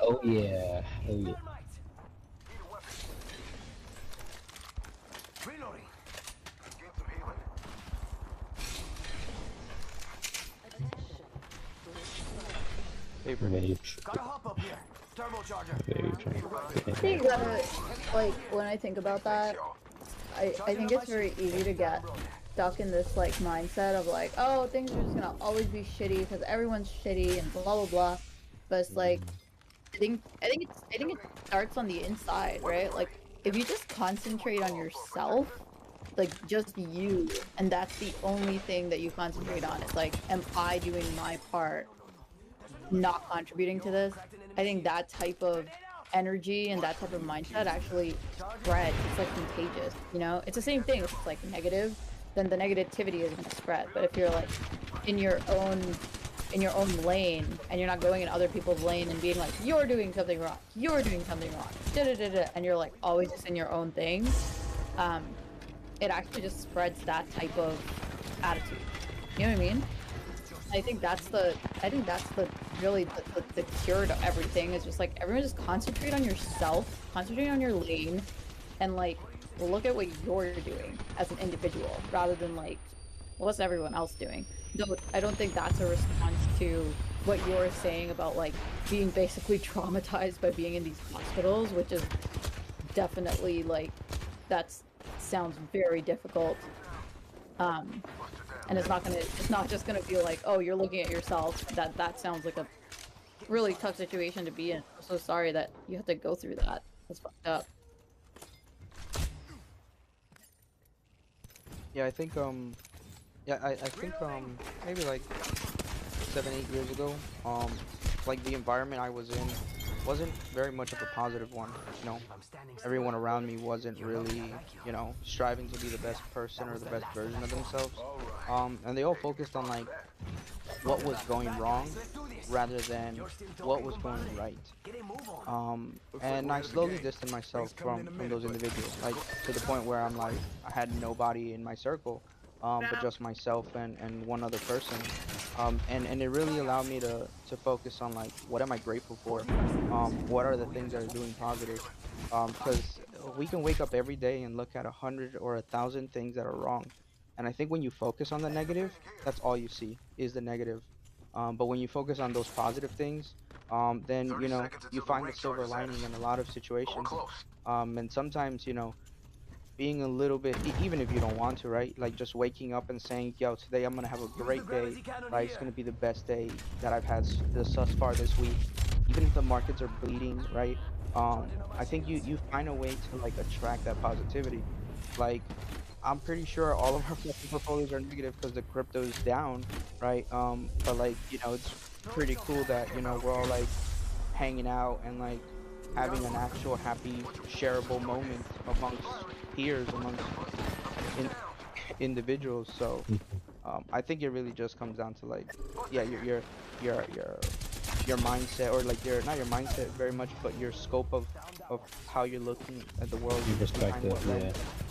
Oh yeah. Oh yeah. Gotta hop up here. Turbocharger. I think that, like, when I think about that, I think it's very easy to get stuck in this, like, mindset of, like, oh, things are just gonna always be shitty because everyone's shitty and blah blah blah. But it's like, I think it starts on the inside, right? Like, if you just concentrate on yourself, like, just you, and that's the only thing that you concentrate on. It's like, am I doing my part? Not contributing to this. I think that type of energy and that type of mindset actually spreads. It's like contagious, you know? It's the same thing. If it's like negative, then the negativity is going to spread. But if you're like in your own lane and you're not going in other people's lane and being like, you're doing something wrong, you're doing something wrong, and you're like always just in your own thing, it actually just spreads that type of attitude. You know what I mean? I think that's the really the cure to everything. Is just like everyone just concentrate on yourself, concentrate on your lane, and like look at what you're doing as an individual rather than like what's everyone else doing. No, I don't think that's a response to what you're saying about like being basically traumatized by being in these hospitals, which is definitely like sounds very difficult. And it's not just gonna be like, oh, you're looking at yourself. That sounds like a really tough situation to be in. I'm so sorry that you have to go through that. That's fucked up. Yeah, I think I think maybe like 7-8 years ago, like the environment I was in wasn't very much of a positive one. You know, everyone around me wasn't really, you know, striving to be the best person or the best version of themselves. And they all focused on like what was going wrong rather than what was going right. And I slowly distanced myself from those individuals, like to the point where I'm like, I had nobody in my circle, but just myself and one other person. And it really allowed me to focus on like, what am I grateful for? What are the things that are doing positive? Because we can wake up every day and look at 100 or 1,000 things that are wrong. And I think when you focus on the negative, that's all you see is the negative. But when you focus on those positive things, then, you know, you find the silver lining in a lot of situations. And sometimes, you know, being a little bit, even if you don't want to, right? Like just waking up and saying, yo, today I'm gonna have a great day. Like it's gonna be the best day that I've had thus far this week. Even if the markets are bleeding, right? I think you find a way to like attract that positivity. Like I'm pretty sure all of our portfolios are negative because the crypto's down, right? But like, you know, it's pretty cool that, you know, we're all like hanging out and like having an actual happy shareable moment amongst peers, amongst individuals. So I think it really just comes down to like, yeah, your mindset, or like not your mindset very much, but your scope of how you're looking at the world, Your perspective,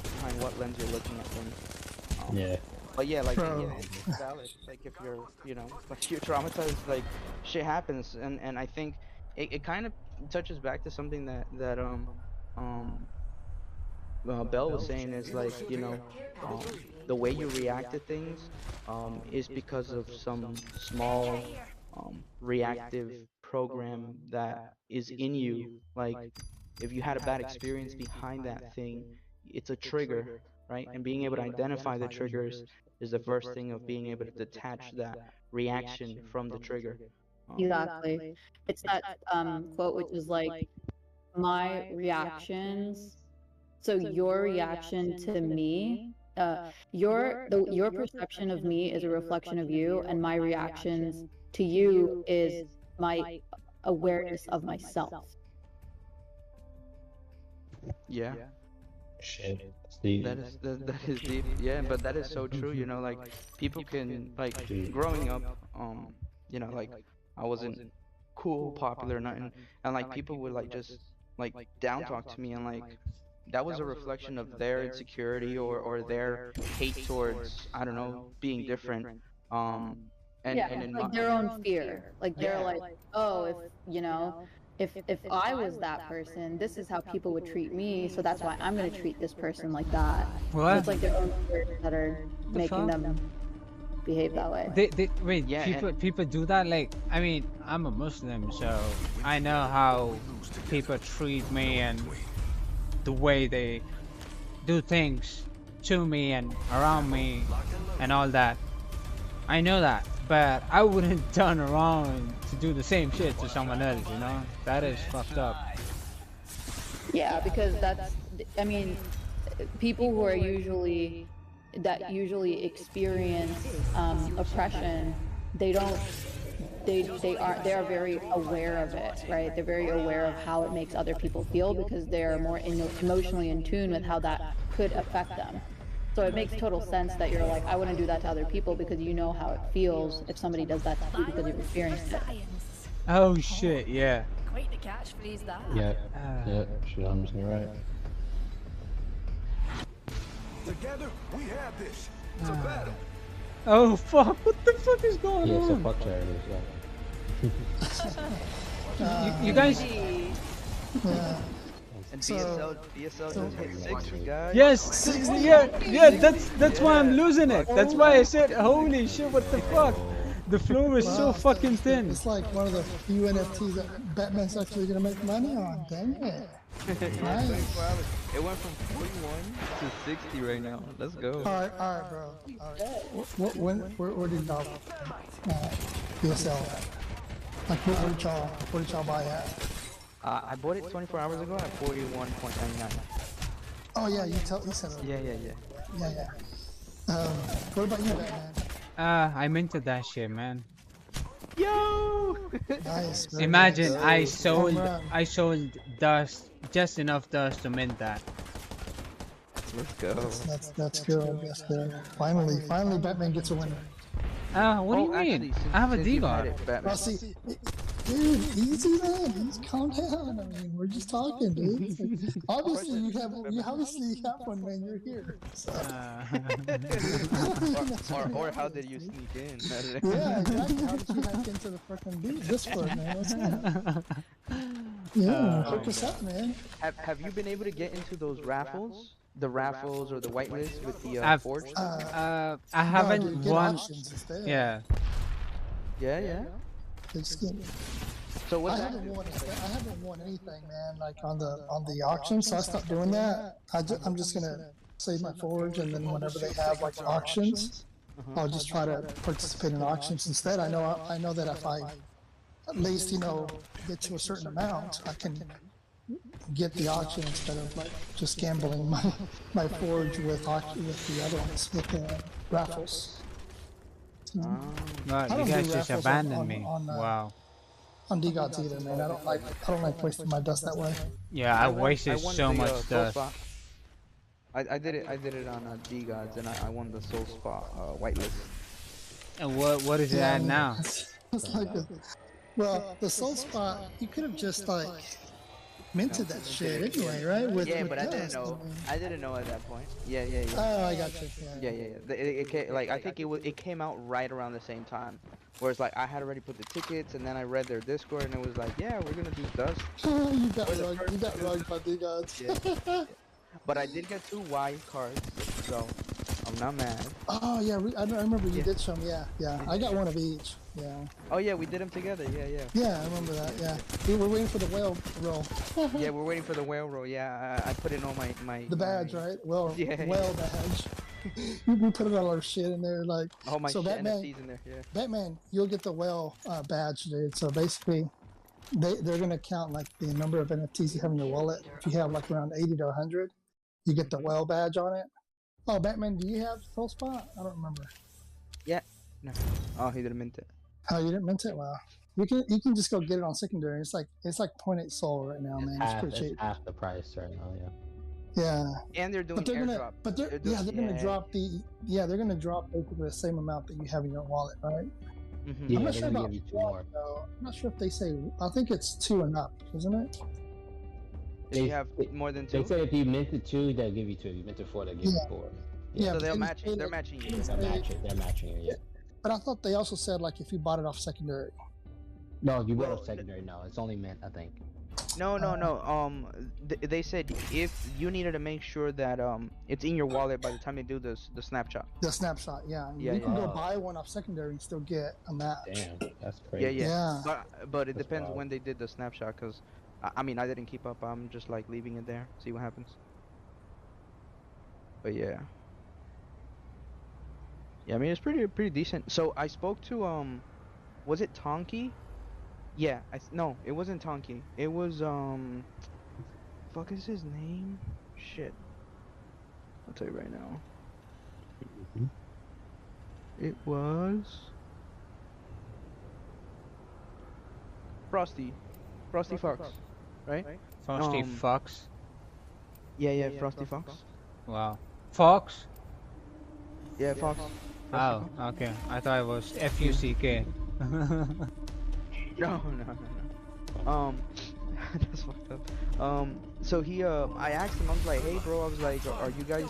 behind what lens you're looking at things. Yeah. But yeah, like yeah, it's valid. Like if you're, you know, like you're traumatized, like shit happens, and I think it kind of touches back to something that Bell was saying, is like, you know, the way you react to things is because of some small reactive program that is in you. Like if you had a bad experience behind that thing, it's a trigger, right? And being able to identify the triggers is the first thing of being able to detach that reaction from the trigger. Exactly. It's that quote which is like, my reactions. So your reaction to me, your perception of me is a reflection of you, and my reactions to you is my awareness of myself. Yeah. Shit. Steve. That is deep. Yeah, but that is so true. You know, like people can like growing up. You know, like I wasn't cool, popular, or nothing, and like people would like just like down talk to me, and like that was a reflection of their insecurity or their hate towards, I don't know, being different. Yeah, and in like my, their own fear. Like they're Yeah. like, oh, if you know, if I was that person, this is how people would treat me, so that's why I'm gonna treat this person like that. So What? it's like their own fears that are The making fuck? them behave that way. They wait. Yeah, People do that. Like, I mean, I'm a Muslim, so I know how people treat me and the way they do things to me and around me and all that. I know that, but I wouldn't turn around to do the same shit to someone else. You know, that is fucked up. Yeah, because that's, I mean, people who are usually experience oppression, they are very aware of it, right? They're very aware of how it makes other people feel because they're more emotionally in tune with how that could affect them. So it makes total sense that you're like, I wouldn't do that to other people because you know how it feels if somebody does that to you because you've experienced it. Oh shit, yeah. Quite the catchphrase that. Yeah. Yeah. Shit, I'm just right. Together, we have this. It's a battle. Oh fuck! What the fuck is going Yeah, so on? fuck charity. You guys. and BSL just hit 60, guys. Yes, yeah. That's why I'm losing it. That's why I said, holy shit, what the fuck? The floor is so fucking thin. It's like one of the few NFTs that Batman's actually gonna make money on. Dang it. Nice. It went from 41 to 60 right now. Let's go. Alright, bro. Alright. Where did y'all BSL at? Like, where did y'all buy at? I bought it 24 hours ago at 41.99. Oh yeah, you said it. Yeah. What about you, Batman? I minted that shit, man. Yo! Nice. Very Imagine nice. I sold dust, just enough dust to mint that. Let's go. That's good. That's good. Finally, Batman gets a winner. What do you mean? I have a D-God. Oh, see, dude, easy man. Just calm down. I mean, we're just talking, dude. Obviously, you have one, man. You're here. So. or how did you sneak in? Yeah, exactly. How did you hack into the freaking Discord, man? What's up? Yeah, hook us up, man. Have you been able to get into those raffles? The raffles or the whitelist with the forge? I haven't won. Yeah. Yeah. So what's I haven't won anything, man. Like on the auction, so I stopped doing that. I'm just gonna save my forge, and then whenever they have like auctions, I'll just try to participate in auctions instead. I know that if I at least get to a certain amount, I can get the auction instead of like just gambling my forge with the other ones with the raffles. Right, you guys just abandoned me. Wow. On D-Gods either, man. I don't like wasting my dust that way. Yeah, I wasted so much dust. I did it on D-Gods, and I won the soul spot whitelist. And what is it at now? It's like well, the soul spot, you could have just like minted that shit anyway, right? With but I didn't know. I didn't know at that point. Yeah. Oh, I got you. Yeah. It came, like I think it came out right around the same time. Whereas like I had already put the tickets, and then I read their Discord, and it was like, yeah, we're gonna do dust. You got rugged by D-Gods. Yeah. But I did get 2 wild cards, so I'm not mad. Oh yeah, I remember you did some. Yeah. I got one of each. Yeah. Oh yeah, we did them together. Yeah. Yeah, I remember that. Yeah. We were waiting for the whale roll. Yeah, we're waiting for the whale roll. Yeah, I put in all my the badge, right? Well, yeah. Whale badge. We put all our shit in there, like. Oh my so shit, Batman, NFTs in there. Yeah. Batman, you'll get the whale badge, dude. So basically, they're gonna count like the number of NFTs you have in your wallet. If you have like around 80 to 100, you get the whale badge on it. Oh, Batman, do you have Soul Spot? I don't remember. Yeah. No. Oh, he didn't mint it. Oh, you didn't mint it? Wow. You can just go get it on secondary. It's like 0.8 soul right now, man. It's pretty cheap. It's half the price right now, yeah. Yeah. And they're doing But they're gonna, airdrop. but they're gonna drop they're gonna drop basically the same amount that you have in your wallet, right? Yeah, I'm not they're sure gonna about give you 2 more. though. I'm not sure if they say. I think it's 2 and up, isn't it? If you have more than 2. They say if you minted 2, they'll give you 2. If you minted 4, they'll give you 4. Yeah. So they'll but match it. They're matching you. They're matching it. Yeah. But I thought they also said like if you bought it off secondary. No, if you bought a secondary, no, it's only mint, I think. No. They said if you needed to make sure that it's in your wallet by the time they do the snapshot. The snapshot, yeah. Yeah, you can yeah. go buy one off secondary and still get a match. Damn, that's crazy. Yeah. Yeah. But it That's depends wild. when they did the snapshot, because I mean I didn't keep up. I'm just like leaving it there, see what happens. But yeah. Yeah, I mean it's pretty decent. So I spoke to was it Tonki? Yeah, no, it wasn't Tonki. It was fuck is his name? Shit. I'll tell you right now. It was Frosty Fox, right? Frosty Fox. Yeah, Frosty Fox. Wow. Fox? Yeah, Fox. Oh, okay. I thought it was F-U-C-K. No. That's fucked up. So he, I asked him, I was like, hey, bro, I was like, are you guys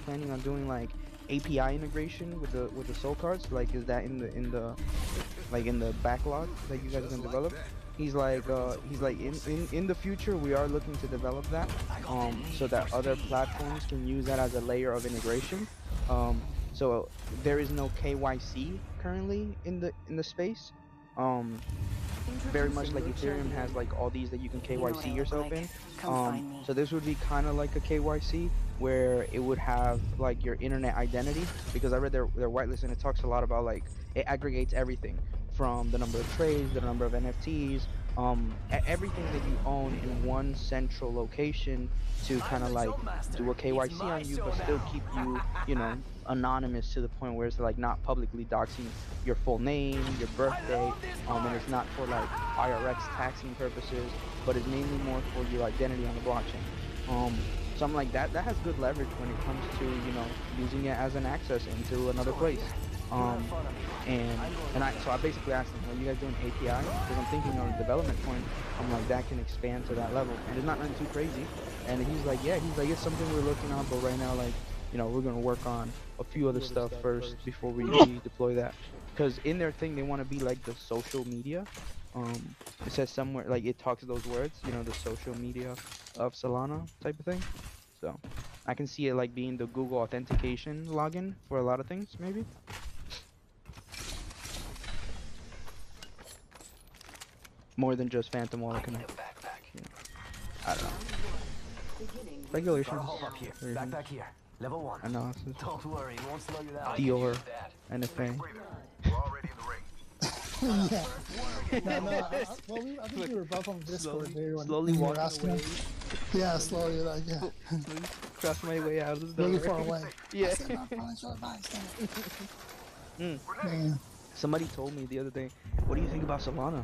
planning on doing like API integration with the soul cards? Like, is that in the backlog that you guys are gonna develop? He's like, in the future we are looking to develop that, so that other platforms can use that as a layer of integration. So there is no KYC currently in the space. Very much like Ethereum has like all these that you can KYC yourself in. So this would be kind of like a KYC where it would have like your internet identity, because I read their whitelist and it talks a lot about like it aggregates everything from the number of trades, the number of NFTs, everything that you own in one central location to kind of like do a KYC on you, but still keep you, you know, anonymous to the point where it's like not publicly doxing your full name, your birthday, and it's not for like IRS taxing purposes, but it's mainly more for your identity on the blockchain. Something like that has good leverage when it comes to, you know, using it as an access into another place. So I basically asked him, are you guys doing API? Because I'm thinking on a development point, I'm like, that can expand to that level. And it's not running too crazy. And he's like, yeah, it's something we're looking on, but right now, like, you know, we're gonna work on a few other stuff first before we deploy that. Because in their thing, they want to be like the social media. It says somewhere, like it talks those words, you know, the social media of Solana type of thing. So I can see it like being the Google authentication login for a lot of things, maybe. More than just Phantom Wallet Connect. You know, I don't know. Regulations. Up here. Backpack here. Level 1. Analysis. Don't worry, it won't slow you down. Dior. NFA. Yeah. I think we were both on Discord there when slowly we were walking asking. away. Yeah, slowly, like, yeah. Cross my way out of the door. Really far away. Yeah. Man. Somebody told me the other day, what do you think about Solana?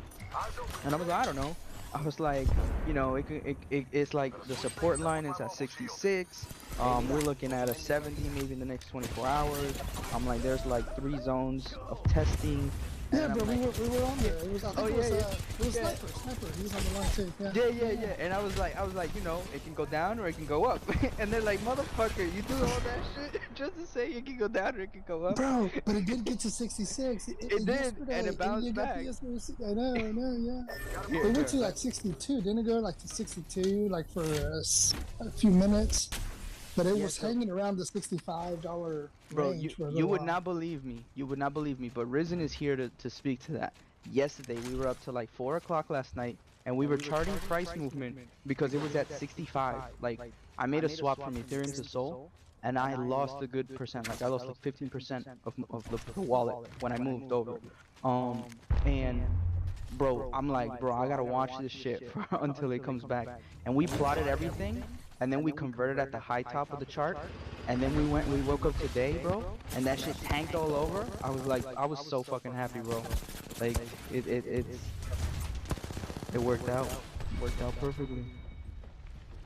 And I was like, I don't know. I was like, you know, it's like the support line is at 66. We're looking at a 70 maybe in the next 24 hours. I'm like, there's like 3 zones of testing. Yeah, bro, we were on there. It was, I think Oh, it was, yeah, it was yeah. Sniper. He was on the line too. Yeah. Yeah. And I was like, you know, it can go down or it can go up. And they're like, motherfucker, you do all that shit just to say it can go down or it can go up. Bro, but it did get to 66. It did, and it bounced back. I know, yeah. It went to like 62. Didn't it go like to 62, like for a few minutes? But it was hanging around the $65 Bro, range for a you little would while. not believe me. You would not believe me. But Risen is here to speak to that. Yesterday, we were up to like 4 o'clock last night, and we were charting price movement because it was at 65. Like, I made a swap from Ethereum to Sol, and I lost a good percent. Like, I lost like 15% of the wallet when I moved over. And bro, I'm like, bro, I gotta watch this shit until it comes back. And we plotted everything. And then we converted at the high top of the chart, and then we woke up today, bro, and that shit tanked all over. I was like, I was so fucking happy, bro. Like, it worked out perfectly.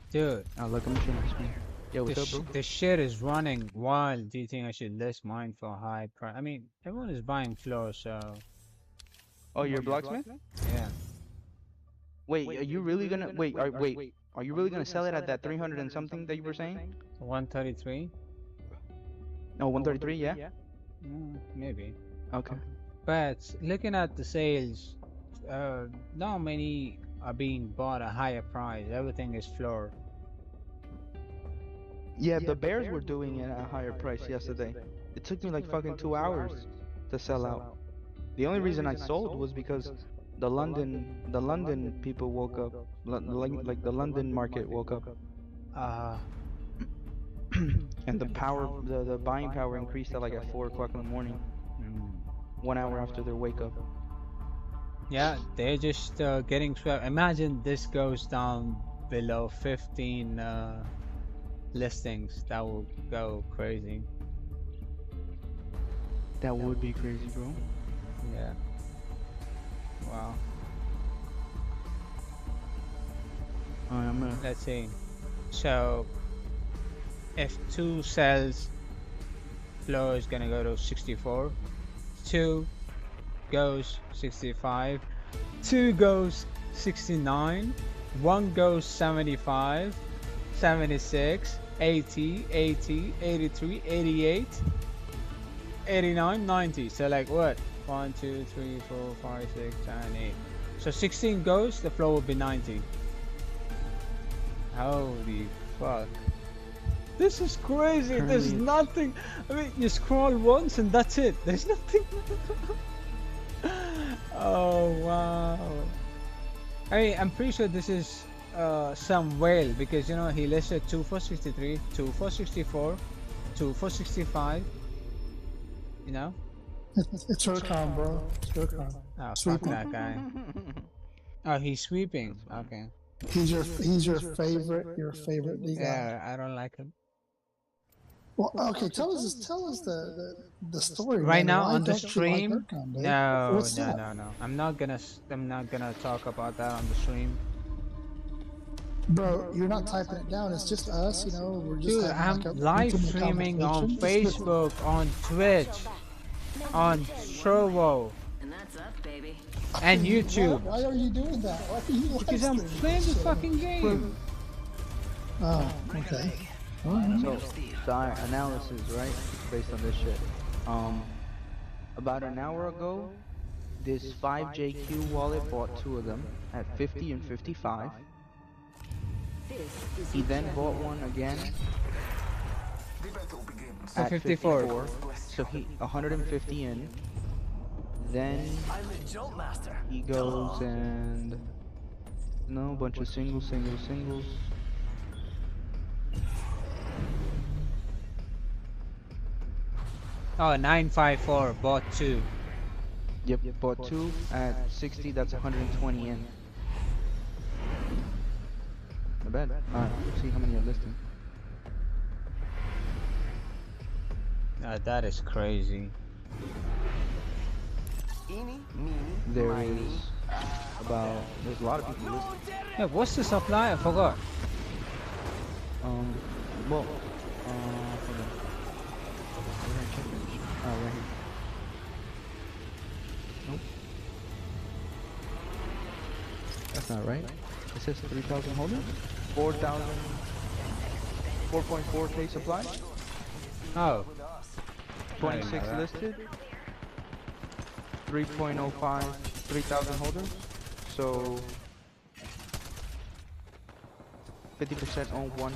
Dude. Oh, look, I'm showing my screen. Yeah, what's up, bro? The shit is running wild. Do you think I should list mine for high price? I mean, everyone is buying floor, so. Oh, you're a blacksmith? Yeah. Wait, are you really gonna wait? Are you really gonna sell it at that 300 and something that you were saying? 133. No, 133. Yeah. Maybe. Okay. But looking at the sales, not many are being bought at higher price. Everything is floor. Yeah, the Bears were doing it at a higher price yesterday. It took me like fucking 2 hours to sell out. The only reason I sold was because the London people woke up, like the London market woke up. And the buying power increased at like at 4 o'clock in the morning. 1 hour after their wake up. Yeah, they're just getting swept. Imagine this goes down below 15 listings. That will go crazy. That would be crazy, bro. Yeah. Wow. Let's see. So, if 2 sells, floor is gonna go to 64. 2 goes 65. 2 goes 69. 1 goes 75. 76. 80. 80. 83. 88. 89. 90. So like what? 1, 2, 3, 4, 5, 6, 7, 8. So 16 goes, the floor will be 90. Holy fuck. This is crazy. There's nothing. I mean, you scroll once and that's it. There's nothing. Oh wow. I mean, I'm pretty sure this is some whale because you know he listed 2 for 63, 2 for 64, 2 for 65. You know. It's Huracan, bro. It's Huracan. Oh, fuck Sweeping. that guy. Oh, he's sweeping. Okay. He's your favorite D guy. Yeah, I don't like him. Well, okay, tell us the story. Right man. now Why on the don't you like stream, Huracan, dude? no, What's no, up? no. I'm not gonna talk about that on the stream. Bro, you're not typing it down. It's just us, you know. We're just Dude, having I'm like a live intimate streaming on conversation. Facebook, on Twitch, on Trovo, And that's up, baby. and YouTube. Why are you doing that? Why are you Because I'm live playing the streaming? fucking game. Oh, okay. So, analysis, right? Based on this shit. About an hour ago, this 5JQ wallet bought 2 of them at 50 and 55. He then bought one again For at 54. So he 150 in. Then he goes and no, bunch of singles. Oh, 954 bought 2. Yep, bought 2 at 60. That's 120 in. Not bad. Alright, let's see how many are listing. That is crazy. There is about. There's a lot of people listing. Yeah, what's the supply? I forgot. Well, hold on. We're gonna check it. Oh, right here. Nope. That's not right. It says 3,000 holders. 4.4k supply. Oh. 26 listed. 3.05, 3,000 holders. So 50% on 1,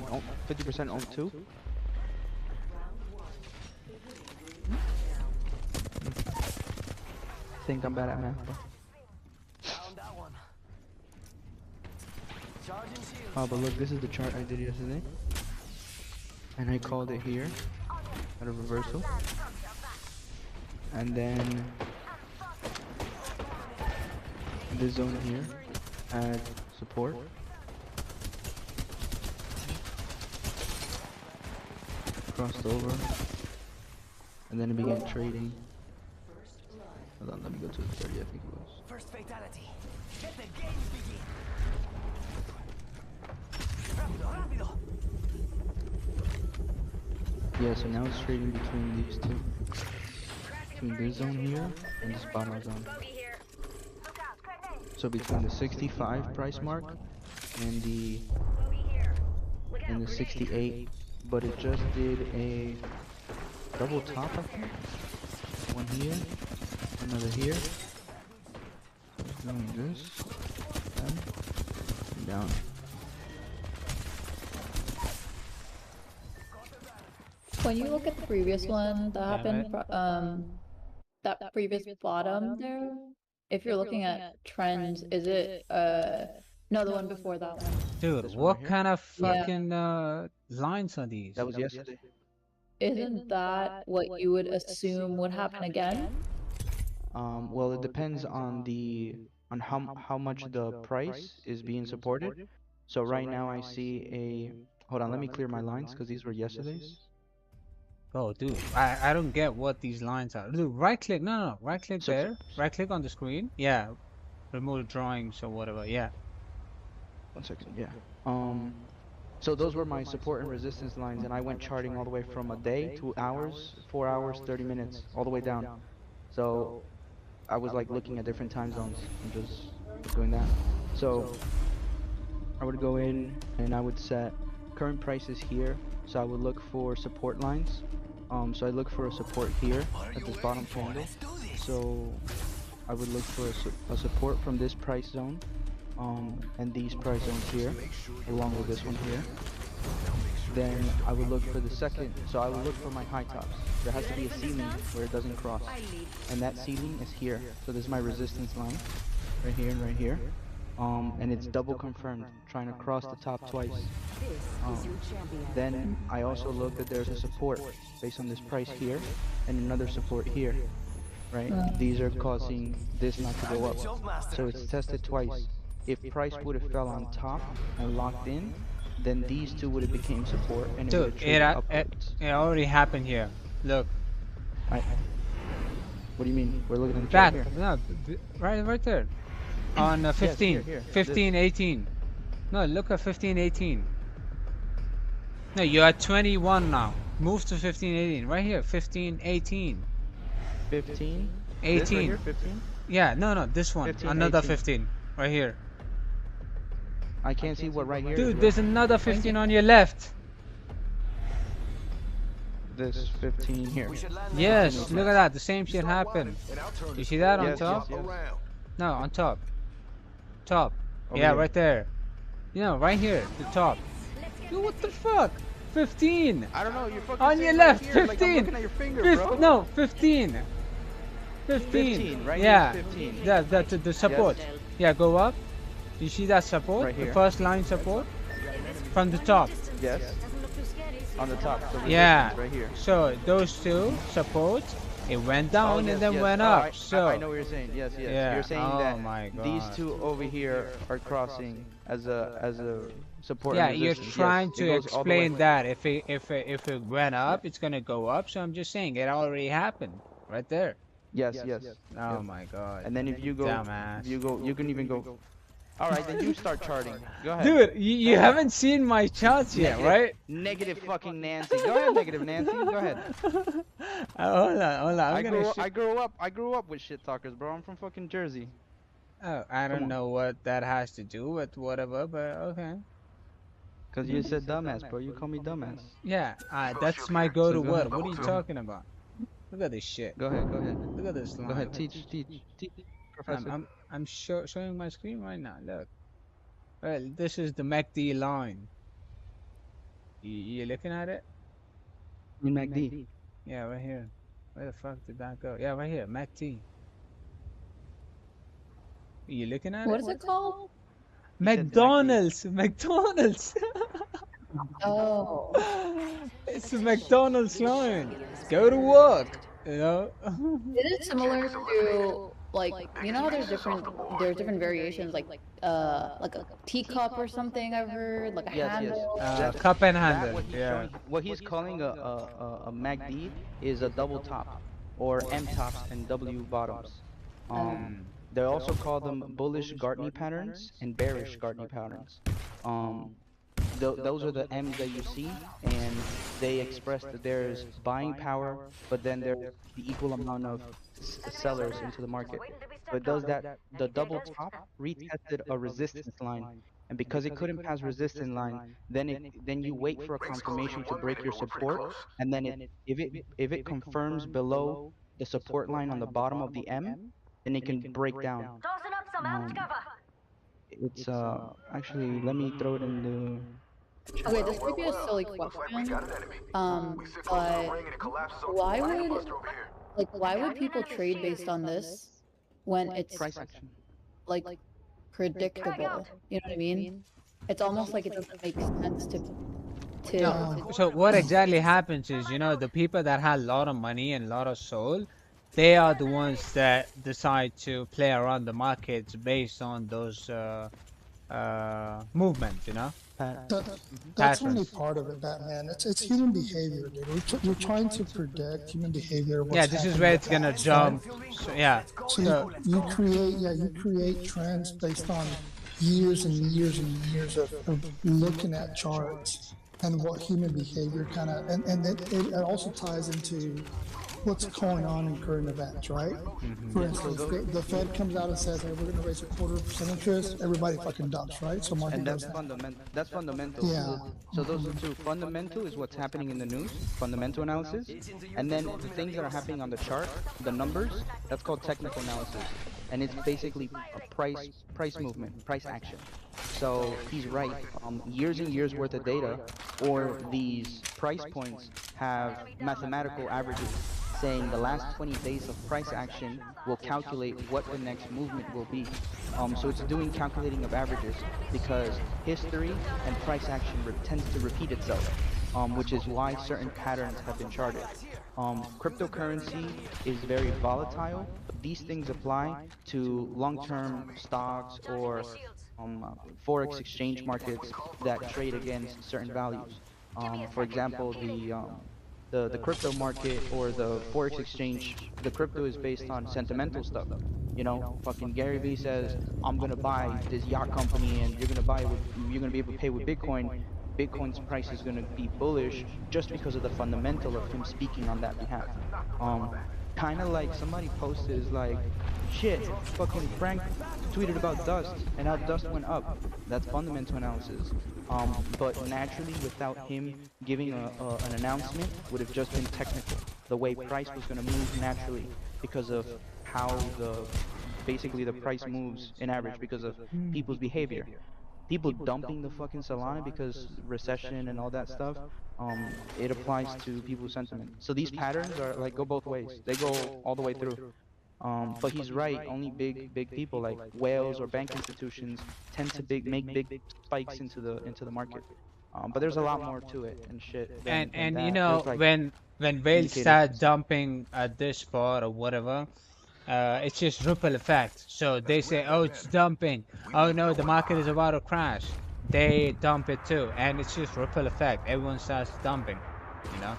50% on 2. Think I'm bad at math, bro. Oh, but look, this is the chart I did yesterday. And I called it here at a reversal. And then this zone here at support. Crossed over. And then it began trading. Hold on, let me go to the 30, I think it was. First fatality. Let the games begin. Rápido, rápido. Yeah, so now it's trading between these two. Between this zone here and this bottom zone. So between the 65 price mark and the 68, but it just did a double top, I think. One here, another here. It's doing this, and down. When you look at the previous one that happened, that previous bottom there, if you're looking at trends, is it no, the one before that one? Dude, what kind of fucking lines are these? That was yesterday. Isn't that what you would assume would happen again? Well, it depends on how much the price is being supported. So right now I see a. Hold on, let me clear my lines because these were yesterday's. Oh, dude, I don't get what these lines are. Dude, right click, no, right click there, right click on the screen. Yeah, remove drawings or whatever. Yeah. 1 second. Yeah. So those were my support and resistance lines, and I went charting all the way from a day, 2 hours, 4 hours, 30 minutes, all the way down. So I was like looking at different time zones and just doing that. So I would go in and I would set current prices here. So I would look for support lines. So I look for a support here at this bottom candle. So I would look for a support from this price zone. And these price zones here, along with this one here. Then I would look for the second, so I would look for my high tops. There has to be a ceiling where it doesn't cross, and that ceiling is here. So this is my resistance line, right here and right here. And it's double confirmed, trying to cross the top twice. Then I also look that there's a support based on this price here, and another support here, right? These are causing this not to go up. So it's tested twice. If price would have fell on top and locked in, then these two would have became support and it would have traded upwards. It already happened here. Look. What do you mean? We're looking at the Back. chart here. No, right there. On 15, here. 15, 18. No, look at 15, 18. No, you're at 21 now. Move to 15, 18. Right here, 15, 18. 15? 18. This right here, 15? Yeah, no, this one. 15, another 18. 15. Right here. I can't see what right here is. Dude, there's another 15 on your left. This 15 here. Yes, look at that. The same shit happened. You see that on top? Yes. No, on top. Top. Over Yeah, here. right there. You know, right here, the top. Dude, what the fuck? 15. I don't know, you're fucking On your saying left, right here, 15. like I'm looking at your finger, bro. No, 15. 15, right yeah. here, 15. That's the support. Yes. Yeah, go up. You see that support? Right the here. first line support? From the top. Yes. On the top. So Yeah. right here. So those two supports, it went down yes, and then yes. went Oh, up. So I know what you're saying. Yes. Yeah. You're saying Oh that my these God. two over here are crossing as a support. yeah, and you're resistance. trying Yes, to it goes all the way. explain that if it went up, it's gonna go up. So I'm just saying it already happened right there. Yes. Oh my God. And then if you go, Dumbass. you can even go. All right, then you start charting. Go ahead. Dude, you haven't seen my charts yet, right? Negative fucking Nancy. Go ahead, negative Nancy. Go ahead. Hold on. I grew up with shit talkers, bro. I'm from fucking Jersey. Oh, I don't know what that has to do with whatever, but okay. Cause you said dumbass, bro. You call me dumbass. Yeah, that's my go-to So go word. ahead. What are you talking about? Look at this shit. Go ahead. Look at this line. Go ahead. Teach, Professor. I'm showing my screen right now. Look. Well, this is the MACD line. You looking at it? In MACD. Yeah, right here. Where the fuck did that go? Yeah, right here. MACD. You looking at What it? is it called? McDonald's. Oh. It's a McDonald's line. Go to work. You know. Is it similar to like you know how there's different variations like a teacup or something I've heard like a handle. Cup and handle. What he's Yeah. showing, what he's calling a MACD is a double top, or M tops and W bottoms. They also call them bullish Gartner patterns and bearish Gartner patterns. those are the M's that you see, and they express that there's buying power, but then there's the equal amount of sellers into the market. So it does that. The double top retested a resistance line, and because it couldn't pass resistance line, then you wait for a confirmation to break your support, and then if it confirms below the support line on the bottom of the M, then it can break down. It's actually, let me throw it in the Okay, this might be a silly question, but why would people trade based on this when it's price action. like predictable? You know what I mean? It's almost like it doesn't make sense to. No. So what exactly happens is, you know, the people that have a lot of money and a lot of soul, they are the ones that decide to play around the markets based on those movements, you know. That's only part of it, Batman. It's human behavior, dude. You're trying to predict human behavior. Yeah, this is where it's gonna jump. So, yeah. So you create trends based on years and years and years of looking at charts and what human behavior kind of, and it also ties into what's going on in current events, right? For instance, the Fed comes out and says, hey, we're going to raise a 0.25% interest, everybody fucking dumps, right? So market and does that's that. that's fundamental. Yeah. So those are two. Fundamental is what's happening in the news, fundamental analysis, and then the things that are happening on the chart, the numbers, that's called technical analysis, and it's basically a price movement, price action. So he's right. Years and years worth of data, or these price points have mathematical averages saying the last 20 days of price action will calculate what the next movement will be. So it's doing calculating of averages because history and price action tends to repeat itself, which is why certain patterns have been charted. Cryptocurrency is very volatile, but these things apply to long-term stocks or forex exchange markets that trade against certain values. For example, the crypto market or the forex exchange, the crypto is based on sentimental stuff. You know, fucking Gary Vee says, I'm gonna buy this yacht company and you're gonna be able to pay with Bitcoin. Bitcoin's price is gonna be bullish just because of the fundamental of him speaking on that behalf. Kind of like somebody posted is like, shit, fucking Frank tweeted about dust and how dust went up. That's fundamental analysis. But naturally, without him giving an announcement, would have just been technical. The way price was going to move naturally because of how basically the price moves in average because of people's behavior. People dumping the fucking Solana because recession and all that stuff, it applies to people's sentiment. So these patterns are like go both ways. They go all the way through. But he's right. Only big people like whales or bank institutions tend to make big spikes into the market. But there's a lot more to it and shit. And you know, like when whales start dumping at this spot or whatever, it's just ripple effect. So they say, oh, it's dumping. Oh no, the market is about to crash. They dump it too, and it's just ripple effect. Everyone starts dumping, you know.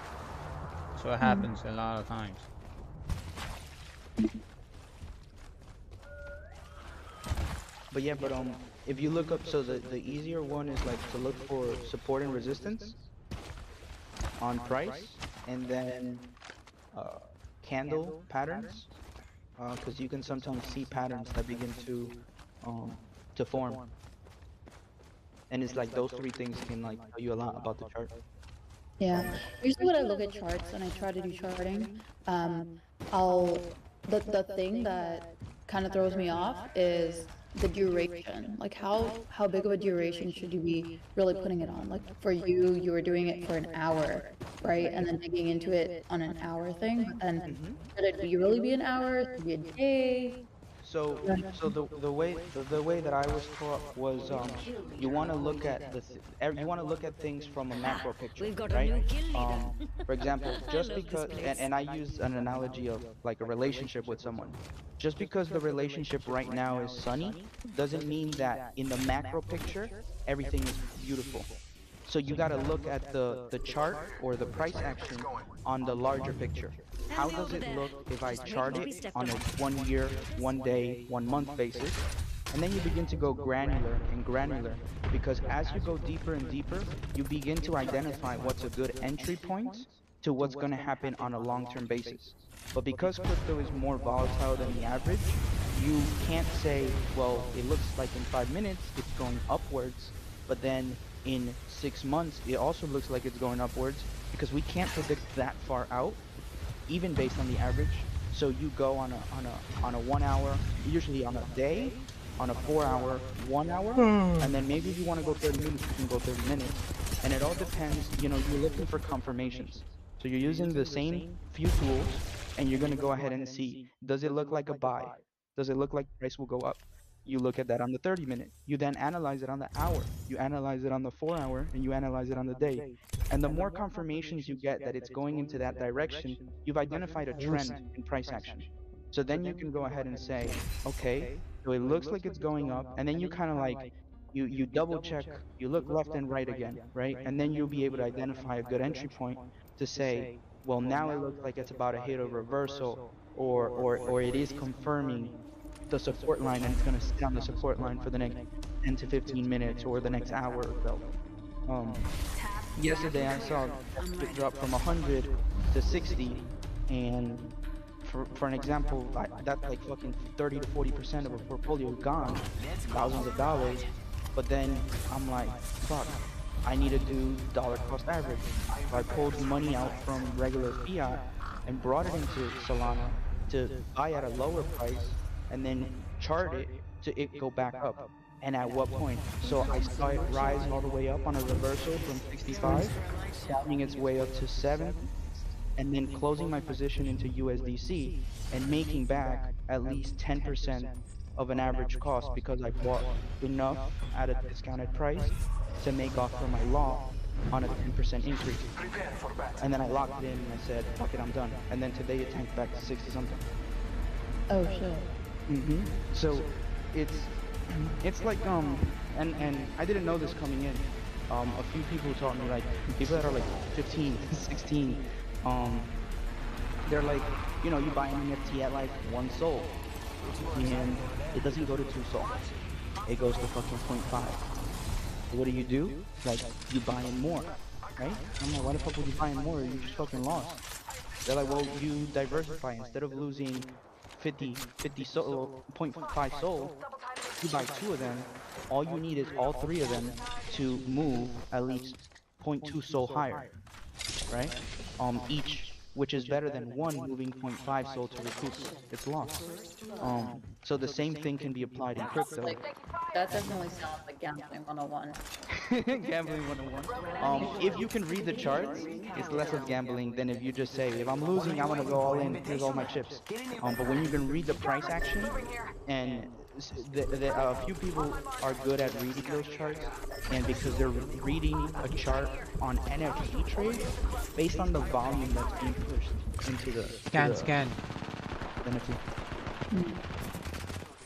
So it happens a lot of times. But yeah, but if you look up, so the easier one is like to look for support and resistance on price, and then candle patterns, because you can sometimes see patterns that begin to form, and it's like those three things can like tell you a lot about the chart. Yeah, usually when I look at charts and I try to do charting, the thing that kind of throws me off is the duration. Like how big of a duration should you be really putting it on? Like for you were doing it for an hour, right? And then digging into it on an hour thing. And should it really be an hour? Should it be a day? So the way that I was taught was you want to look at things from a macro picture, right? For example, just because, and I use an analogy of like a relationship with someone. Just because the relationship right now is sunny doesn't mean that in the macro picture everything is beautiful. So you got to look at the chart or the price action on the larger picture. How does it look if I chart it on a 1 year, 1 day, 1 month basis? And then you begin to go granular and granular, because as you go deeper and deeper, you begin to identify what's a good entry point to what's going to happen on a long-term basis. But because crypto is more volatile than the average, you can't say, well, it looks like in 5 minutes it's going upwards, but then in 6 months it also looks like it's going upwards, because we can't predict that far out, even based on the average. So you go on a 1 hour, usually on a day, on a 4 hour, 1 hour, and then maybe if you want to go 30 minutes, you can go 30 minutes. And it all depends, you know, you're looking for confirmations. So you're using the same few tools, and you're going to go ahead and see, does it look like a buy? Does it look like the price will go up? You look at that on the 30 minute. You then analyze it on the hour. You analyze it on the 4 hour, and you analyze it on the day. And the more confirmations you get that it's going into that direction, you've identified a trend in price action. So then you can go ahead and say, okay, so it looks like it's going up, and then you kind of like, you double check, you look left and right again, right? And then you'll be able to identify a good entry point to say, well, now it looks like it's about to hit a reversal, or it is confirming the support line, and it's going to sit on the support line for the next 10 to 15 minutes or the next hour or so. Yesterday I saw it drop from 100 to 60, and for an example, that's like fucking 30 to 40% of a portfolio gone, thousands of dollars. But then I'm like, fuck, I need to do dollar cost average. So I pulled money out from regular fiat and brought it into Solana to buy at a lower price, and then chart it to it go back up. And at what point? So I saw it rise all the way up on a reversal from 65, climbing its way up to 7, and then closing my position into USDC and making back at least 10% of an average cost, because I bought enough at a discounted price to make off for my loss on a 10% increase. And then I locked it in and I said, fuck it, I'm done. And then today it tanked back to 60 something. Oh shit. So it's like and I didn't know this coming in. A few people taught me, like people that are like 15, 16, they're like, you know, you buy an NFT at like 1 SOL, and it doesn't go to 2 SOL. It goes to fucking 0.5. What do? Like, you buy in more, right? I'm like, why the fuck would you buy in more? You just fucking lost. They're like, well, you diversify. Instead of losing 50 SOL, 0.5 SOL, you buy 2 of them. All you need is all 3 of them to move at least 0.2 SOL higher, right? Each, which is better than 1 moving 0.5 SOL to recoup its loss. So the same thing can be applied in crypto. That definitely sounds like gambling 101. Gambling 101. If you can read the charts, it's less of gambling than if you just say, if I'm losing, I'm gonna go all in, here's all my chips. But when you can read the price action, and a few people are good at reading those charts, and because they're reading a chart on NFT trade based on the volume that's being pushed into the Scan. NFT.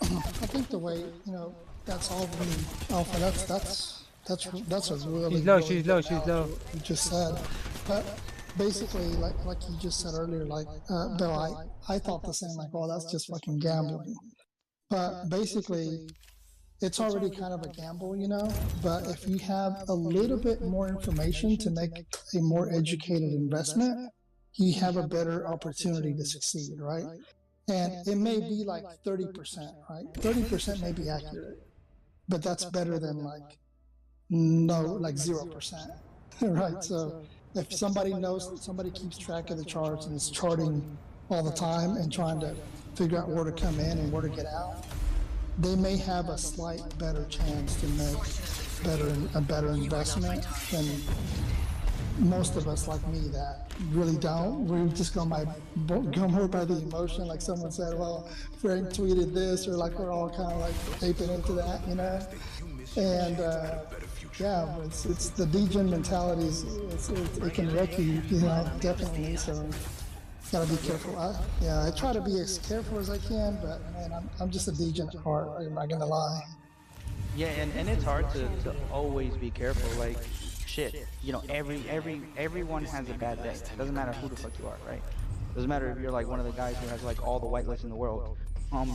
I think the way, you know, that's all the alpha. That's a really. She's low. You just said, but basically, like you just said earlier, like Bill, I thought the same. Like, oh, that's just fucking gambling. But basically, it's already kind of a gamble, you know. But if you have a little bit more information to make a more educated investment, you have a better opportunity to succeed, right? And it may be like 30%, right? 30% may be accurate, but that's better than like 0%, right? So if somebody knows, somebody keeps track of the charts and is charting all the time and trying to figure out where to come in and where to get out, they may have a slight better chance to make a better investment than most of us like me that really don't. We just go more by the emotion, like someone said, well, Frank tweeted this, or like we're all kind of like aping into that, you know? And yeah, it's the degen mentality, it can wreck you, you know, definitely, so gotta be careful. I try to be as careful as I can, but man, I'm just a degen at heart, I'm not gonna lie. Yeah, and it's hard to always be careful, like, shit, you know, everyone has a bad day. It doesn't matter who the fuck you are, right? Doesn't matter if you're like one of the guys who has like all the whitelists in the world.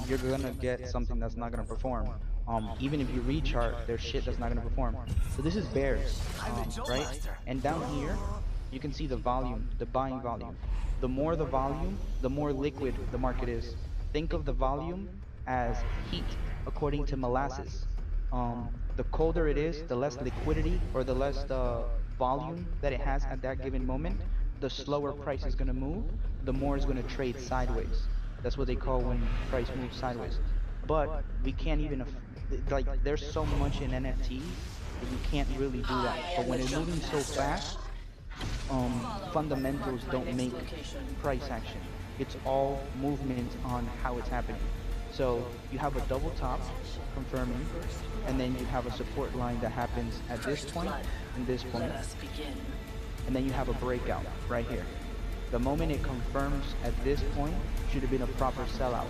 You're gonna get something that's not gonna perform. Even if you rechart, there's shit that's not gonna perform. So this is bears, right? And down here, you can see the volume, the buying volume. The more the volume, the more liquid the market is. Think of the volume as heat, according to molasses. The colder it is, the less liquidity or the less volume that it has at that given moment, the slower price is going to move, the more it's going to trade sideways. That's what they call when price moves sideways. But we can't even, like, there's so much in NFTs that you can't really do that. But when it's moving so fast, fundamentals don't make price action. It's all movement on how it's happening. So you have a double top confirming, and then you have a support line that happens at this point and this point, and then you have a breakout right here. The moment it confirms at this point should have been a proper sellout.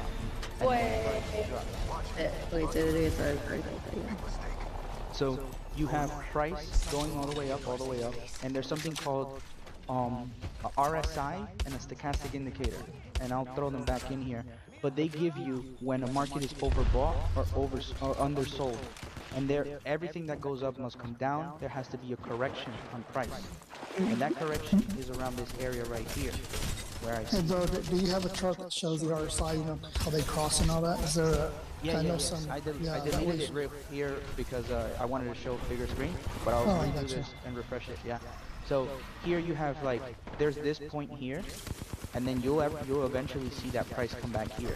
So you have price going all the way up, and there's something called a RSI and a stochastic indicator, and I'll throw them back in here. But they give you when a market is overbought or undersold, and everything that goes up must come down. There has to be a correction on price, and that correction is around this area right here, where I see. Hey bro, do you have a chart that shows the RSI, you know, how they cross and all that? Is there a... Yeah. I deleted it right here because I wanted to show a bigger screen, but I'll redo this and refresh it. Yeah. So here you have, like, there's this point here, and then you'll eventually see that price come back here,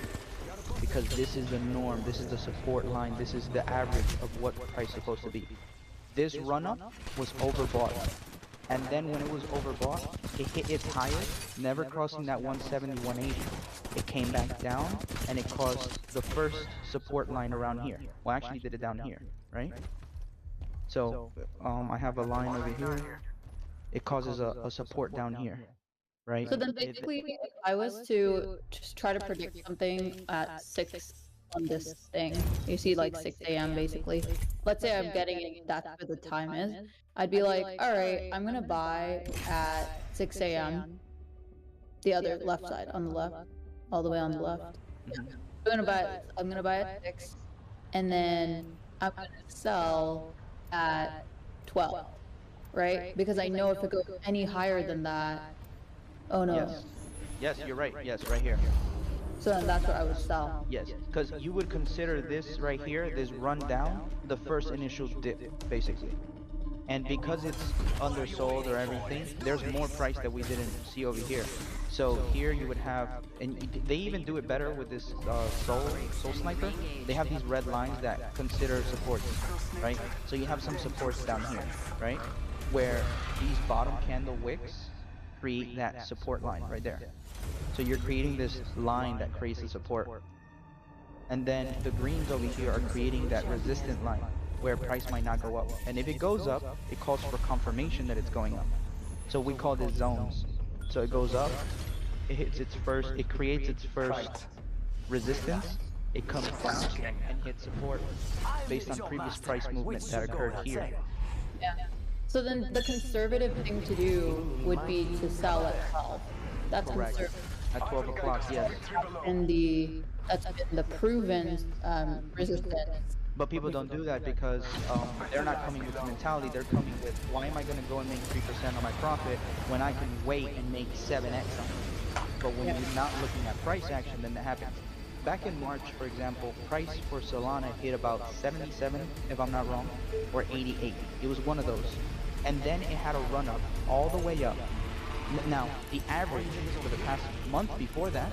because this is the norm, this is the support line, this is the average of what price is supposed to be. This run up was overbought, and then when it was overbought, it hit its highest, never crossing that 170, 180. It came back down, and it caused the first support line around here. Well, actually did it down here, right? So I have a line over here. It causes a support down here, right? So then basically, if I was to just try to predict something at 6 on this thing, you see like 6 a.m. basically. Let's say I'm getting it, that's where the time is. I'd be like, all right, I'm gonna buy at 6 a.m. The other left side, on the left, all the way on the left. I'm gonna buy at 6, and then I'm gonna sell at 12. Right? Because I know if it goes any higher than that, oh no. Yes, you're right. Yes, right here. So then that's what I would sell. Yes, because you would consider this right here, this run down, the first initial dip, basically. And because it's undersold or everything, there's more price that we didn't see over here. So here you would have, and they even do it better with this Soul Sniper. They have these red lines that consider supports, right? So you have some supports down here, right? Where these bottom candle wicks create that support line right there. So you're creating this line that creates the support. And then the greens over here are creating that resistant line where price might not go up. And if it goes up, it calls for confirmation that it's going up. So we call this zones. So it goes up, it hits its first, it creates its first resistance, it comes down and hits support based on previous price movement that occurred here. Yeah. So then the conservative thing to do would be to sell at 12. That's correct. Conservative. At 12 o'clock, yes. And that's been the proven resistance. But people don't do that because they're not coming with the mentality. They're coming with, why am I going to go and make 3% on my profit when I can wait and make 7x on it? But when you're not looking at price action, then that happens. Back in March, for example, price for Solana hit about 77, if I'm not wrong, or 88. It was one of those. And then it had a run up all the way up. Now, the average for the past month before that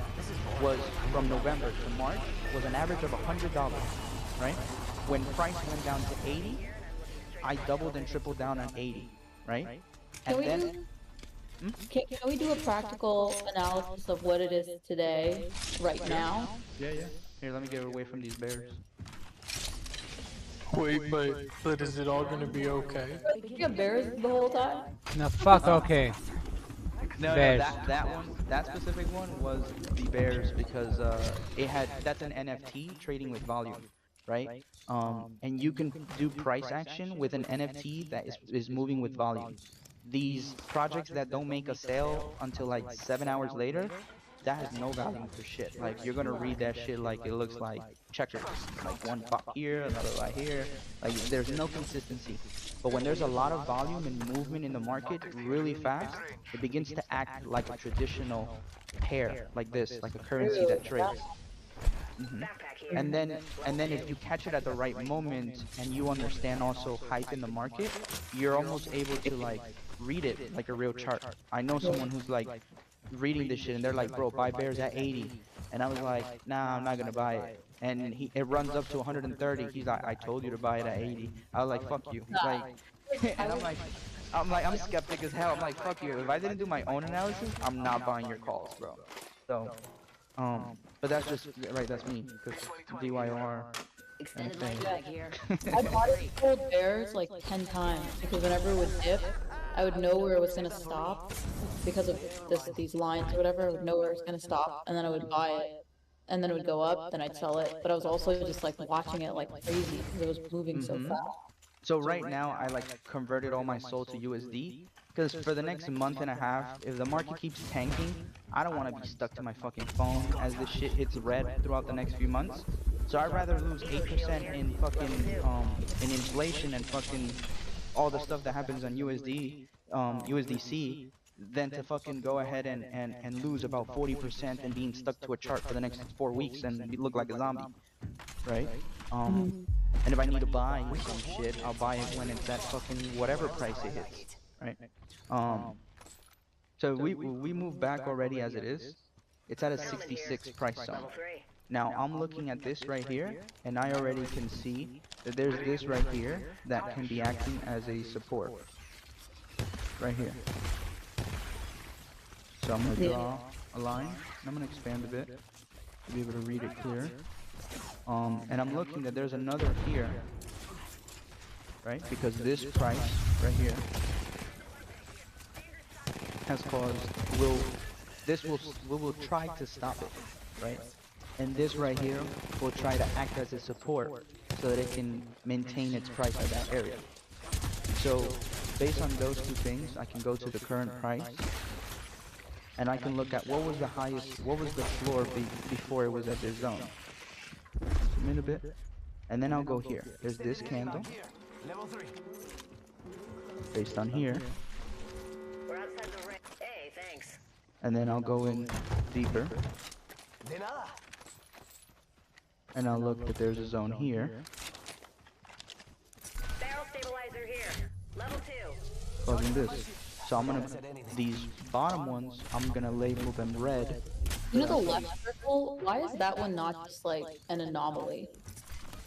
was from November to March was an average of $100, right? When price went down to 80, I doubled and tripled down on 80, right? And Can we do a practical analysis of what it is today, right now? Yeah. Here, let me get away from these bears. Wait, but is it all gonna be okay? Did you have bears the whole time? No, fuck, okay. No, that specific one was the bears because that's an NFT trading with volume, right? And you can do price action with an NFT that is moving with volume. These projects that don't make a sale until like 7 hours later, that has no value for shit. Like you're gonna read that shit like it looks like checkers, like one pop here, another right here. Like there's no consistency. But when there's a lot of volume and movement in the market really fast, it begins to act like a traditional pair, like this, like a currency that trades. And then if you catch it at the right moment and you understand also hype in the market, you're almost able to like read it like a real chart. I know someone who's like reading this shit and they're like, bro, buy bears at 80, and I was like, nah, I'm not gonna buy it. And it runs up to 130. He's like, I told you to buy it at 80. I was like, fuck you. He's like, and I'm skeptic as hell. I'm like, fuck you. If I didn't do my own analysis, I'm not buying your calls, bro. So, but that's just right. That's me. Because DYR. Extended life back here. I bought it cold bears like 10 times because whenever it would dip, I would know where it was gonna stop because of these lines or whatever. I would know where it was gonna stop, and then I would buy it, and then it would go up, then I'd sell it. But I was also just like watching it like crazy because it was moving so fast. So right now, I like converted all my SOL to USD because for the next month and a half, if the market keeps tanking, I don't want to be stuck to my fucking phone as this shit hits red throughout the next few months. So I'd rather lose 8% in fucking in inflation and fucking all the stuff that happens on USDC than to fucking go ahead and lose about 40% and being stuck to a chart for the next 4 weeks and look like a zombie, right? And if I need to buy some shit, I'll buy it when it's at fucking whatever price it hits, right? So we move back already as it is. It's at a 66 price zone. Now I'm looking at this right here, and I already can see that there's this right here that can be acting as a support. Right here. So I'm gonna draw a line, and I'm gonna expand a bit to be able to read it clear. And I'm looking that there's another here, right? Because this price right here has caused we will try to stop it, right? And this right here will try to act as a support so that it can maintain its price at that area. So based on those two things, I can go to the current price and I can look at what was the highest, what was the floor before it was at this zone. Zoom in a bit, and then I'll go here. There's this candle based on here. We're outside the ring. Hey, thanks. And then I'll go in deeper. And I'll look that there's a zone here. Barrel stabilizer here. Level 2. Causing this. So I'm gonna, these bottom ones, I'm gonna label them red. You know the left circle? Why is that one not just like an anomaly?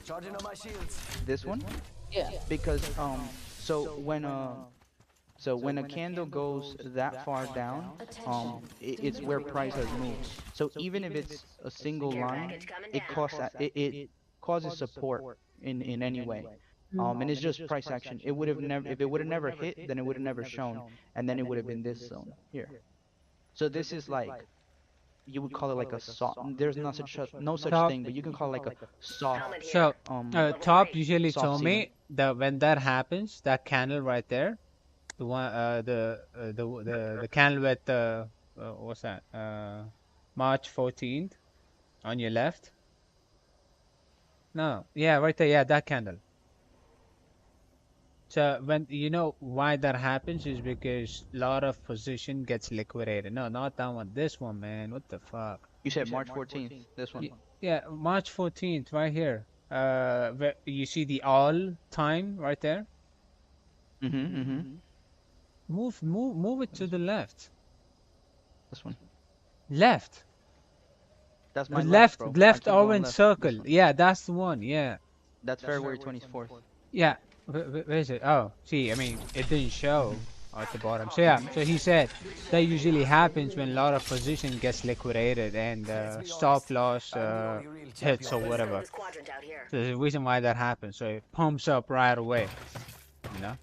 Charging on my shields. This one? Yeah. Because so when a candle goes that far down, it's where price has moved. So even if it's a single line, it causes support in any way. And it's just price action. It would have never, if it would have never hit, then it would have never shown, and then it would have been this zone here. So this is like, you would call it like a soft. There's no such thing, but you can call it like a soft. So Top usually soft told me that when that happens, that candle right there, the one the candle with what's that? March 14th on your left. No, yeah, right there, yeah, that candle. So when you know why that happens is because a lot of position gets liquidated. No, not that one. This one, man. What the fuck? You said March 14th. This one. Yeah, March 14th, right here. Where you see the all time right there. Move it to the left. This one. Left. That's my left orange left. circle. Yeah, that's the one. Yeah. That's February 24th. Yeah. Where is it? Oh, see, I mean, it didn't show at the bottom. So yeah, so he said that usually happens when a lot of position gets liquidated and stop loss hits or whatever. So there's a reason why that happens. So it pumps up right away, you know.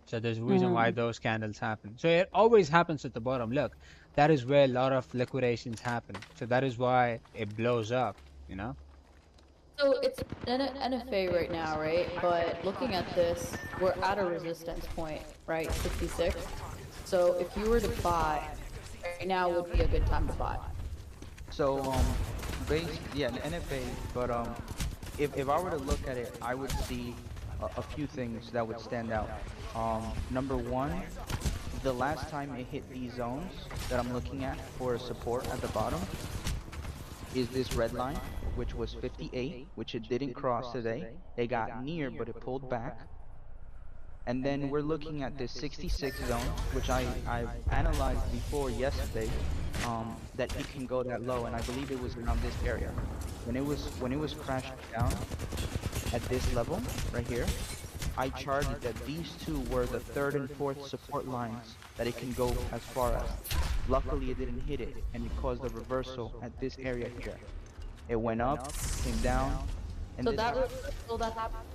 So there's a reason why those candles happen. So it always happens at the bottom. Look, that is where a lot of liquidations happen. So that is why it blows up, you know. So it's NFA right now, right? But looking at this, we're at a resistance point, right? 66. So if you were to buy right now would be a good time to buy. So yeah, an NFA, but if I were to look at it, I would see a few things that would stand out. Number one, the last time it hit these zones that I'm looking at for support at the bottom is this red line, which was 58, which it didn't cross today. It got near, but it pulled back. And then we're looking at this 66 zone, which I've analyzed before yesterday, that it can go that low, and I believe it was around this area. When it was crashed down at this level right here, I charted that these two were the third and fourth support lines that it can go as far as. Luckily it didn't hit it, and it caused a reversal at this area here. It went up, came down, and So this that reversal that happened,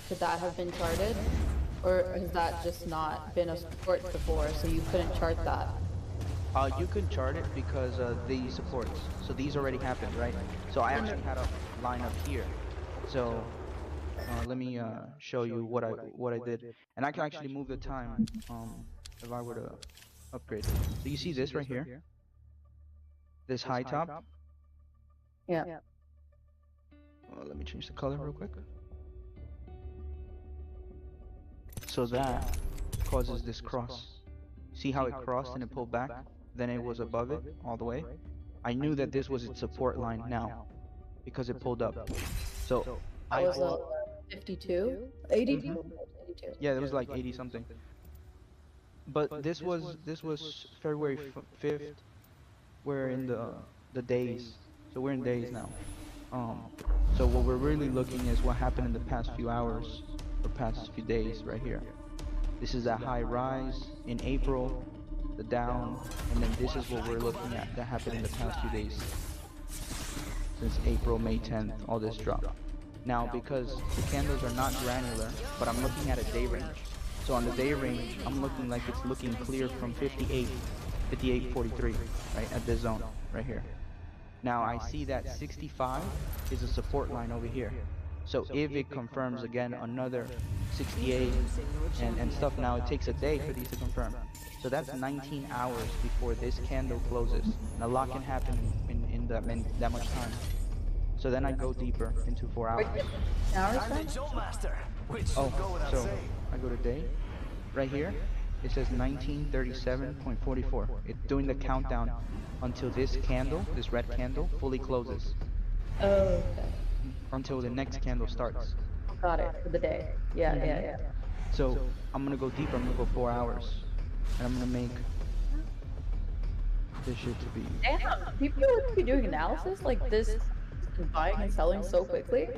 could that have been charted? Or has that just not been a support before, so you couldn't chart that? you can chart it because these supports. So these already happened, right? So I actually had a line up here. So let me show you what I did, and I can actually move the time if I were to upgrade. So you see this right here, this high top. Yeah. Let me change the color real quick. So that causes this cross. See how it crossed and it pulled back? Then it was above it all the way. I knew that this was its support line now because it pulled up. So That was 52? 82? yeah, it was like 80 something. But this was February 5th. We're in the days, so we're in days now. So what we're really looking is what happened in the past few hours or past few days right here. This is that high rise in April, the down, and then this is what we're looking at that happened in the past few days. Since April, May 10th, all this drop. Now, because the candles are not granular, but I'm looking at a day range. So on the day range, I'm looking like it's looking clear from 58, 58.43, right, at this zone, right here. Now I see that 65 is a support line over here. So if it confirms again another 68 and stuff, now it takes a day for these to confirm. So that's 19 hours before this candle closes. And a lot can happen in that much time. So then I go deeper into 4 hours. Oh, so I go to day. Right here, it says 1937.44. It's doing the countdown until this candle, this red candle, fully closes. Oh, okay. Until the next candle starts. Got it, for the day. Yeah. So I'm gonna go deeper, I'm gonna go 4 hours. And I'm gonna make this shit to be... Damn, people would be doing analysis like this, and buying and selling so quickly?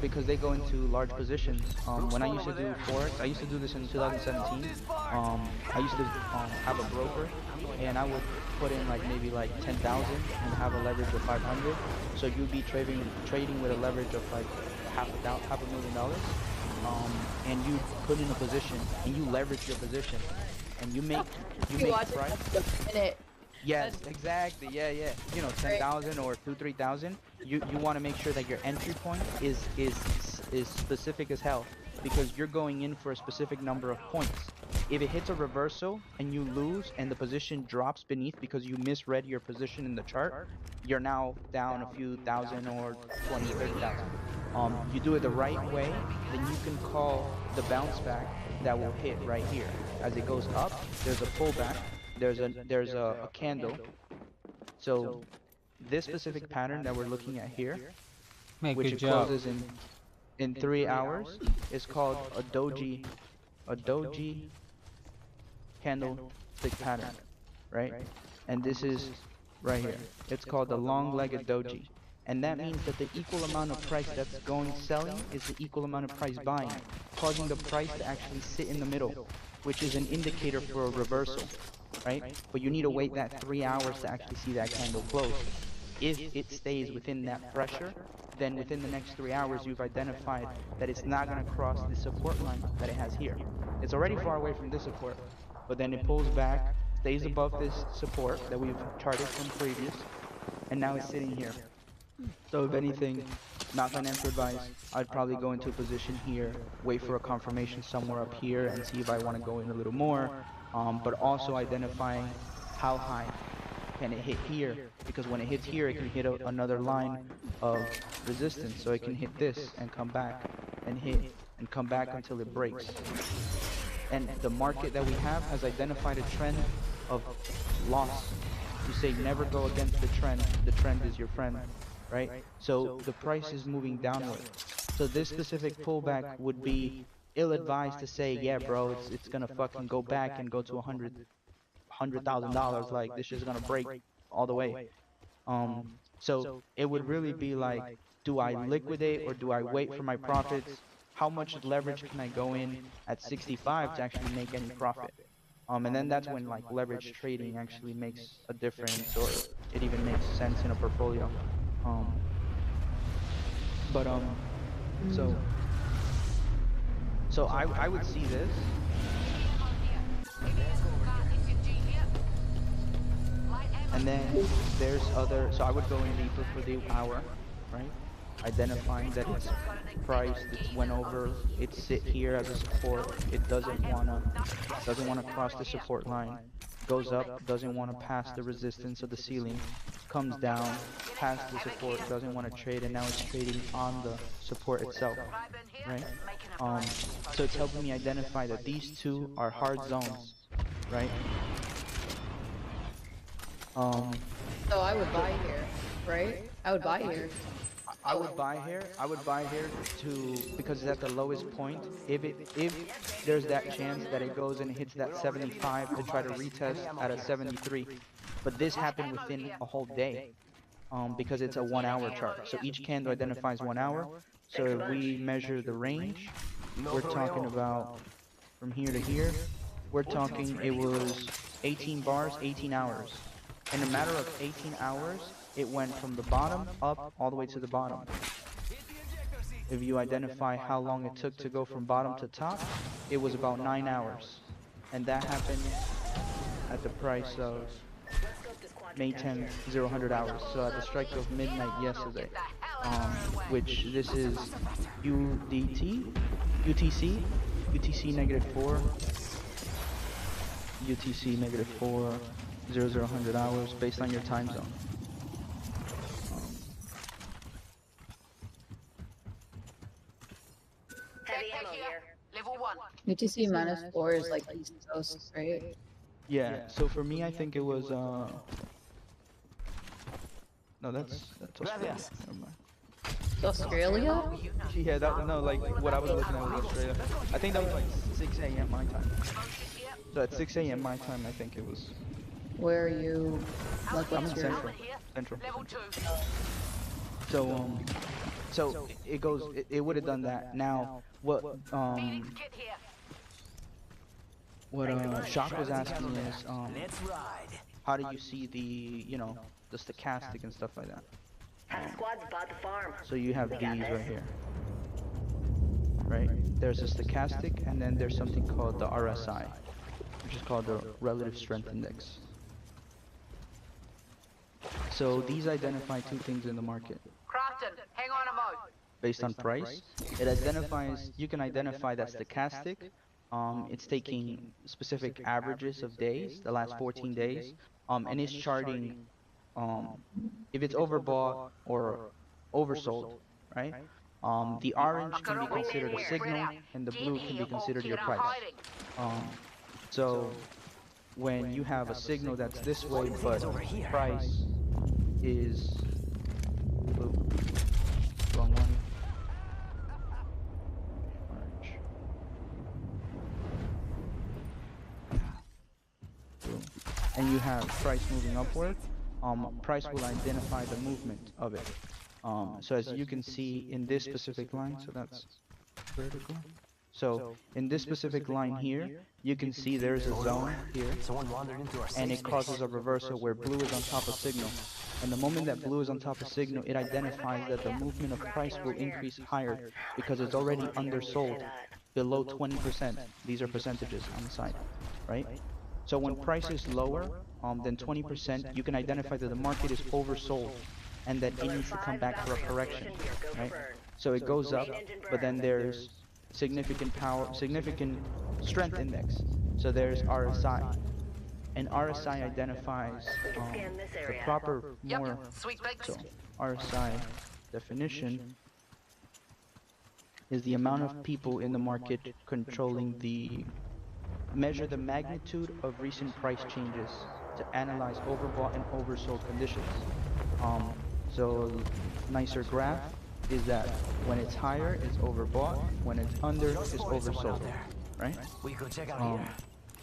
Because they go into large positions. When I used to do Forex, I used to do this in 2017. I used to have a broker, and I would put in like maybe like 10,000 and have a leverage of 500. So you'd be trading with a leverage of like $500,000, and you put in a position and you leverage your position, and you make price. Yes, exactly. Yeah. You know, 10,000 or 3,000. You want to make sure that your entry point is specific as hell, because you're going in for a specific number of points. If it hits a reversal and you lose and the position drops beneath because you misread your position in the chart, you're now down a few thousand or 20, 30,000. You do it the right way, then you can call the bounce back that will hit right here. As it goes up, there's a pullback. There's a candle. So this specific pattern that we're looking at here, which it closes in 3 hours, is called a doji candlestick pattern, right? And this is right here. It's called the long-legged doji. And that means that the equal amount of price that's going selling is the equal amount of price buying, causing the price to actually sit in the middle, which is an indicator for a reversal. Right? But you need to wait that 3 hours to actually see that candle close. If it stays within that pressure, then within the next 3 hours you've identified that it's not going to cross the support line that it has here. It's already far away from this support, but then it pulls back, stays above this support that we've charted from previous, and now it's sitting here. So if anything, not financial advice, I'd probably go into a position here, wait for a confirmation somewhere up here, and see if I want to go in a little more. But also identifying how high can it hit here, because when it hits here, it can hit another line of resistance. So it can hit this and come back and hit and come back until it breaks. And the market that we have has identified a trend of loss. You say never go against the trend is your friend, right? So the price is moving downward. So this specific pullback would be ill-advised to say, yeah bro, it's gonna fucking go back and go to $100,000, like this is gonna break all the way. So it would really be like, do I liquidate or do I wait for my profits? How much leverage can I go in at 65 to actually make any profit? And then that's when like leverage trading actually makes a difference, or it even makes sense in a portfolio. So I would see this. And then there's other, so I would go in deeper for the hour, right? Identifying that it's priced, it's went over, it's sit here as a support, it doesn't wanna cross the support line, goes up, doesn't wanna pass the resistance of the ceiling, comes down, past the support, doesn't wanna trade, and now it's trading on the support itself, right? So it's helping me identify that these two are hard zones, right? So I would buy here, right? I would buy here. I would buy here because it's at the lowest point. If there's that chance that it goes and hits that 75 to try to retest at a 73. But this happened within a whole day, because it's a 1 hour chart. So each candle identifies 1 hour. So if we measure the range, we're talking about from here to here, we're talking it was 18 bars, 18 hours. In a matter of 18 hours, it went from the bottom up all the way to the bottom. If you identify how long it took to go from bottom to top, it was about 9 hours. And that happened at the price of May 10th, 00 hours. So at the strike of midnight yesterday, which this is UTC -4, UTC -4, 00 hours based on your time zone. Heavy ammo here. Level 1. UTC -4 is like East Coast, right? Yeah, so for me I think it was no, that's Australia. Never mind. Australia? Yeah, no, like what I was looking at was Australia. I think that was like 6 a.m. my time. So at 6 a.m. my time, I think it was. Where are you? Like, I'm what's in your... Central. So it goes. It would have done that. Now what Shock was asking is how do you see the the stochastic and stuff like that? So you have these right here, right? There's a stochastic, and then there's something called the RSI, which is called the Relative Strength Index. So these identify two things in the market. Crafton, hang on a mo. Based on price, it identifies. You can identify that stochastic. It's taking specific averages of days, the last 14 days, and it's charting. If it's overbought or oversold, right? The orange can be considered a signal, and the blue can be considered your price. So when you have a signal that's this way, but price is blue. Wrong one. Orange. Blue. And you have price moving upward. Price will identify the movement of it. So as you can see in this specific line, so that's vertical. So in this specific line here, you can see there's a zone here, and it causes a reversal where blue is on top of signal. And the moment that blue is on top of signal, it identifies that the movement of price will increase higher because it's already undersold, below 20%. These are percentages on the side, right? So when price is lower than 20%, you can identify that the market is oversold. and then it needs to come back for a correction, right? So it goes up, but then there's significant strength index. So there's RSI, and RSI identifies the proper so RSI definition is the amount of people in the market controlling measure the magnitude of recent price changes to analyze overbought and oversold conditions. So nicer graph is that when it's higher, it's overbought. When it's under, it's oversold, right?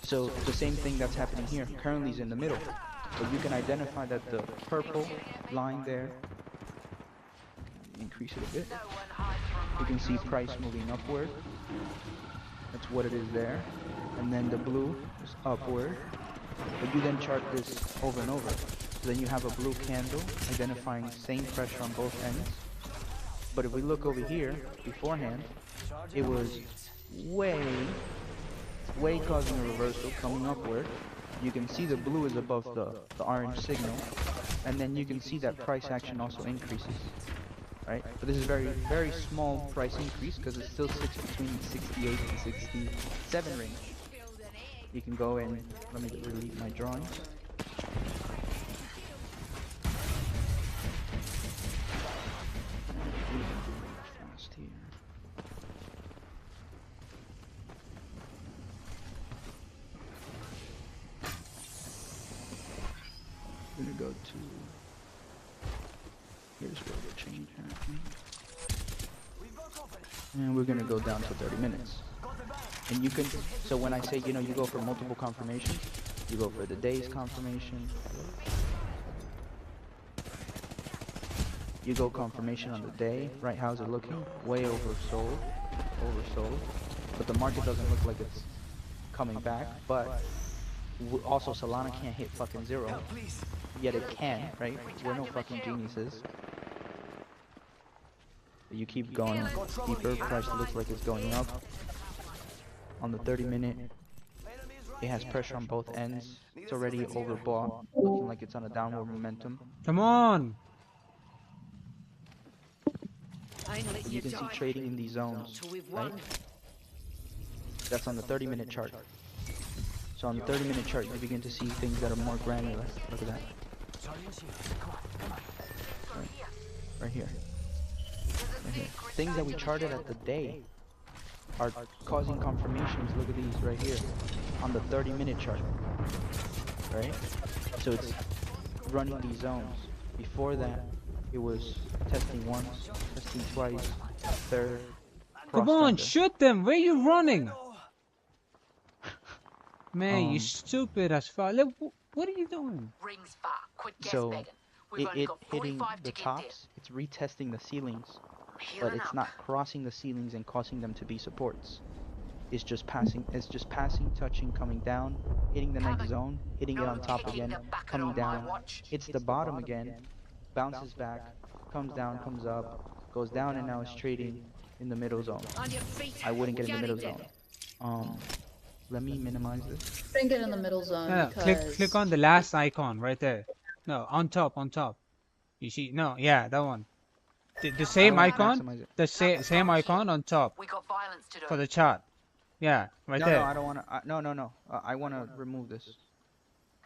So the same thing that's happening here currently is in the middle. But you can identify that the purple line there, increase it a bit. You can see price moving upward. That's what it is there. And then the blue is upward. But you then chart this over and over. So then you have a blue candle identifying same pressure on both ends. But if we look over here beforehand, it was way causing a reversal coming upward. You can see the blue is above the orange signal, and then you can see that price action also increases, right? But this is very small price increase because it still sits between 68 and 67 range. You can go in, let me delete my drawings. Fast here. I'm gonna go to, here's where the change happening. And we're gonna go down to 30 minutes. And you can, so when I say, you know, you go for multiple confirmations, you go for the day's confirmation. You go confirmation on the day, right? How's it looking? Way oversold. But the market doesn't look like it's coming back, but also Solana can't hit fucking zero. Yet it can, right? We're no fucking geniuses. You keep going deeper, price looks like it's going up. On the 30-minute, it has pressure on both ends. It's already overbought, looking like it's on a downward momentum. Come on! But you can see trading in these zones, right? That's on the 30-minute chart. So on the 30-minute chart, you begin to see things that are more granular. Look at that. Right here. Right here. Things that we charted at the day are causing confirmations. Look at these right here on the 30-minute chart, right? So it's running these zones. Before that, it was testing once, testing twice, third. Come on, shoot them! Where are you running? Man, you stupid as fuck. Look, what are you doing? So it hitting the tops, it's retesting the ceilings, but it's not crossing the ceilings and causing them to be supports. It's just passing, touching, coming down, hitting the next zone, hitting it on top again, coming down, hits the bottom again, bounces back, comes down, comes up, goes down, and now it's trading in the middle zone. I wouldn't get in the middle zone. Let me minimize this. Don't get in the middle zone. No, click on the last icon right there. No, on top. You see? No, yeah, that one. The same icon. The same icon on top. We got violence to do. For the chart. Yeah, right there. No, I don't want to. No. I want to remove this.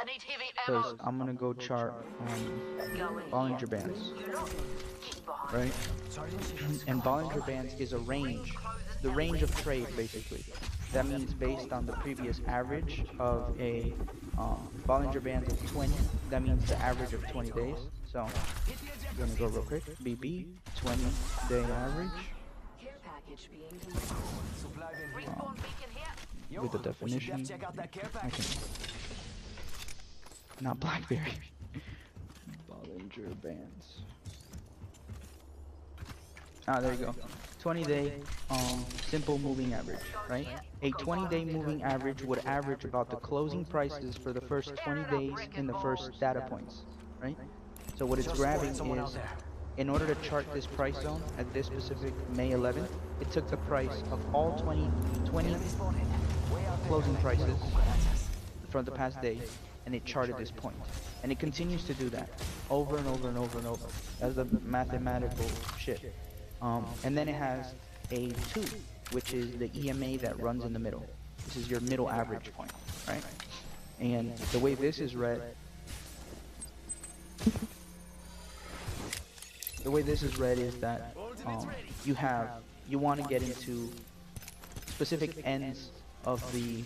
I need heavy ammo. Because I'm gonna go chart Bollinger Bands. Right? And Bollinger Bands is a range. The range of trade, basically. That means based on the previous average of a Bollinger Bands of 20. That means the average of 20 days. So, I'm gonna go real quick. BB, 20-day average. With the definition. I can. Not Blackberry. Bollinger Bands. Ah, there you go. 20-day simple moving average, right? A 20-day moving average would average about the closing prices for the first 20 days in the first data points, right? So what it's grabbing is, in order to chart this price zone at this specific May 11th, it took the price of all 20 closing prices from the past day, and it charted this point. And it continues to do that over and over and over and over. That's the mathematical shit. And then it has a 2, which is the EMA that runs in the middle. This is your middle average point, right? And the way this is read, is that you want to get into specific ends of the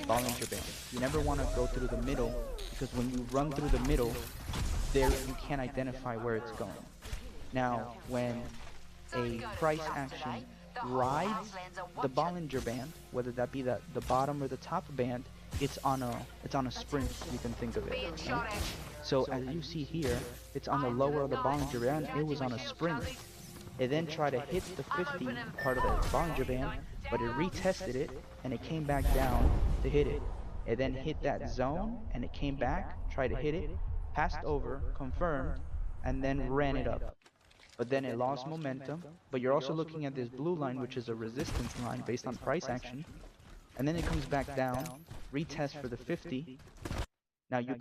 Bollinger Band. You never want to go through the middle, because when you run through the middle, there you can't identify where it's going. Now, when a price action rides the Bollinger Band, whether that be the bottom or the top band, it's on a sprint, you can think of it. Right? So as you see here, it's on the lower of the Bollinger Band, it was on a sprint. It then tried to hit the 50 part of the Bollinger Band, but it retested it, and it came back down to hit it. It then hit that zone, and it came back, tried to hit it, passed over, confirmed, and then ran it up. But then it lost momentum, but you're also looking at this blue line, which is a resistance line based on price action, and then it comes back down, retest for the 50. Now you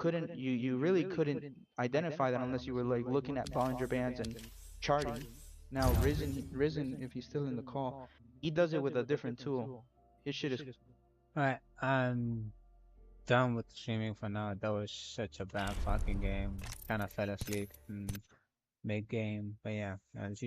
really couldn't identify that unless you were like looking at Bollinger Bands and charting. Now Risen, if he's still in the call, he does it with a different tool. His shit is... Alright, I'm done with streaming for now. That was such a bad fucking game. Kinda fell asleep mid game, but yeah, as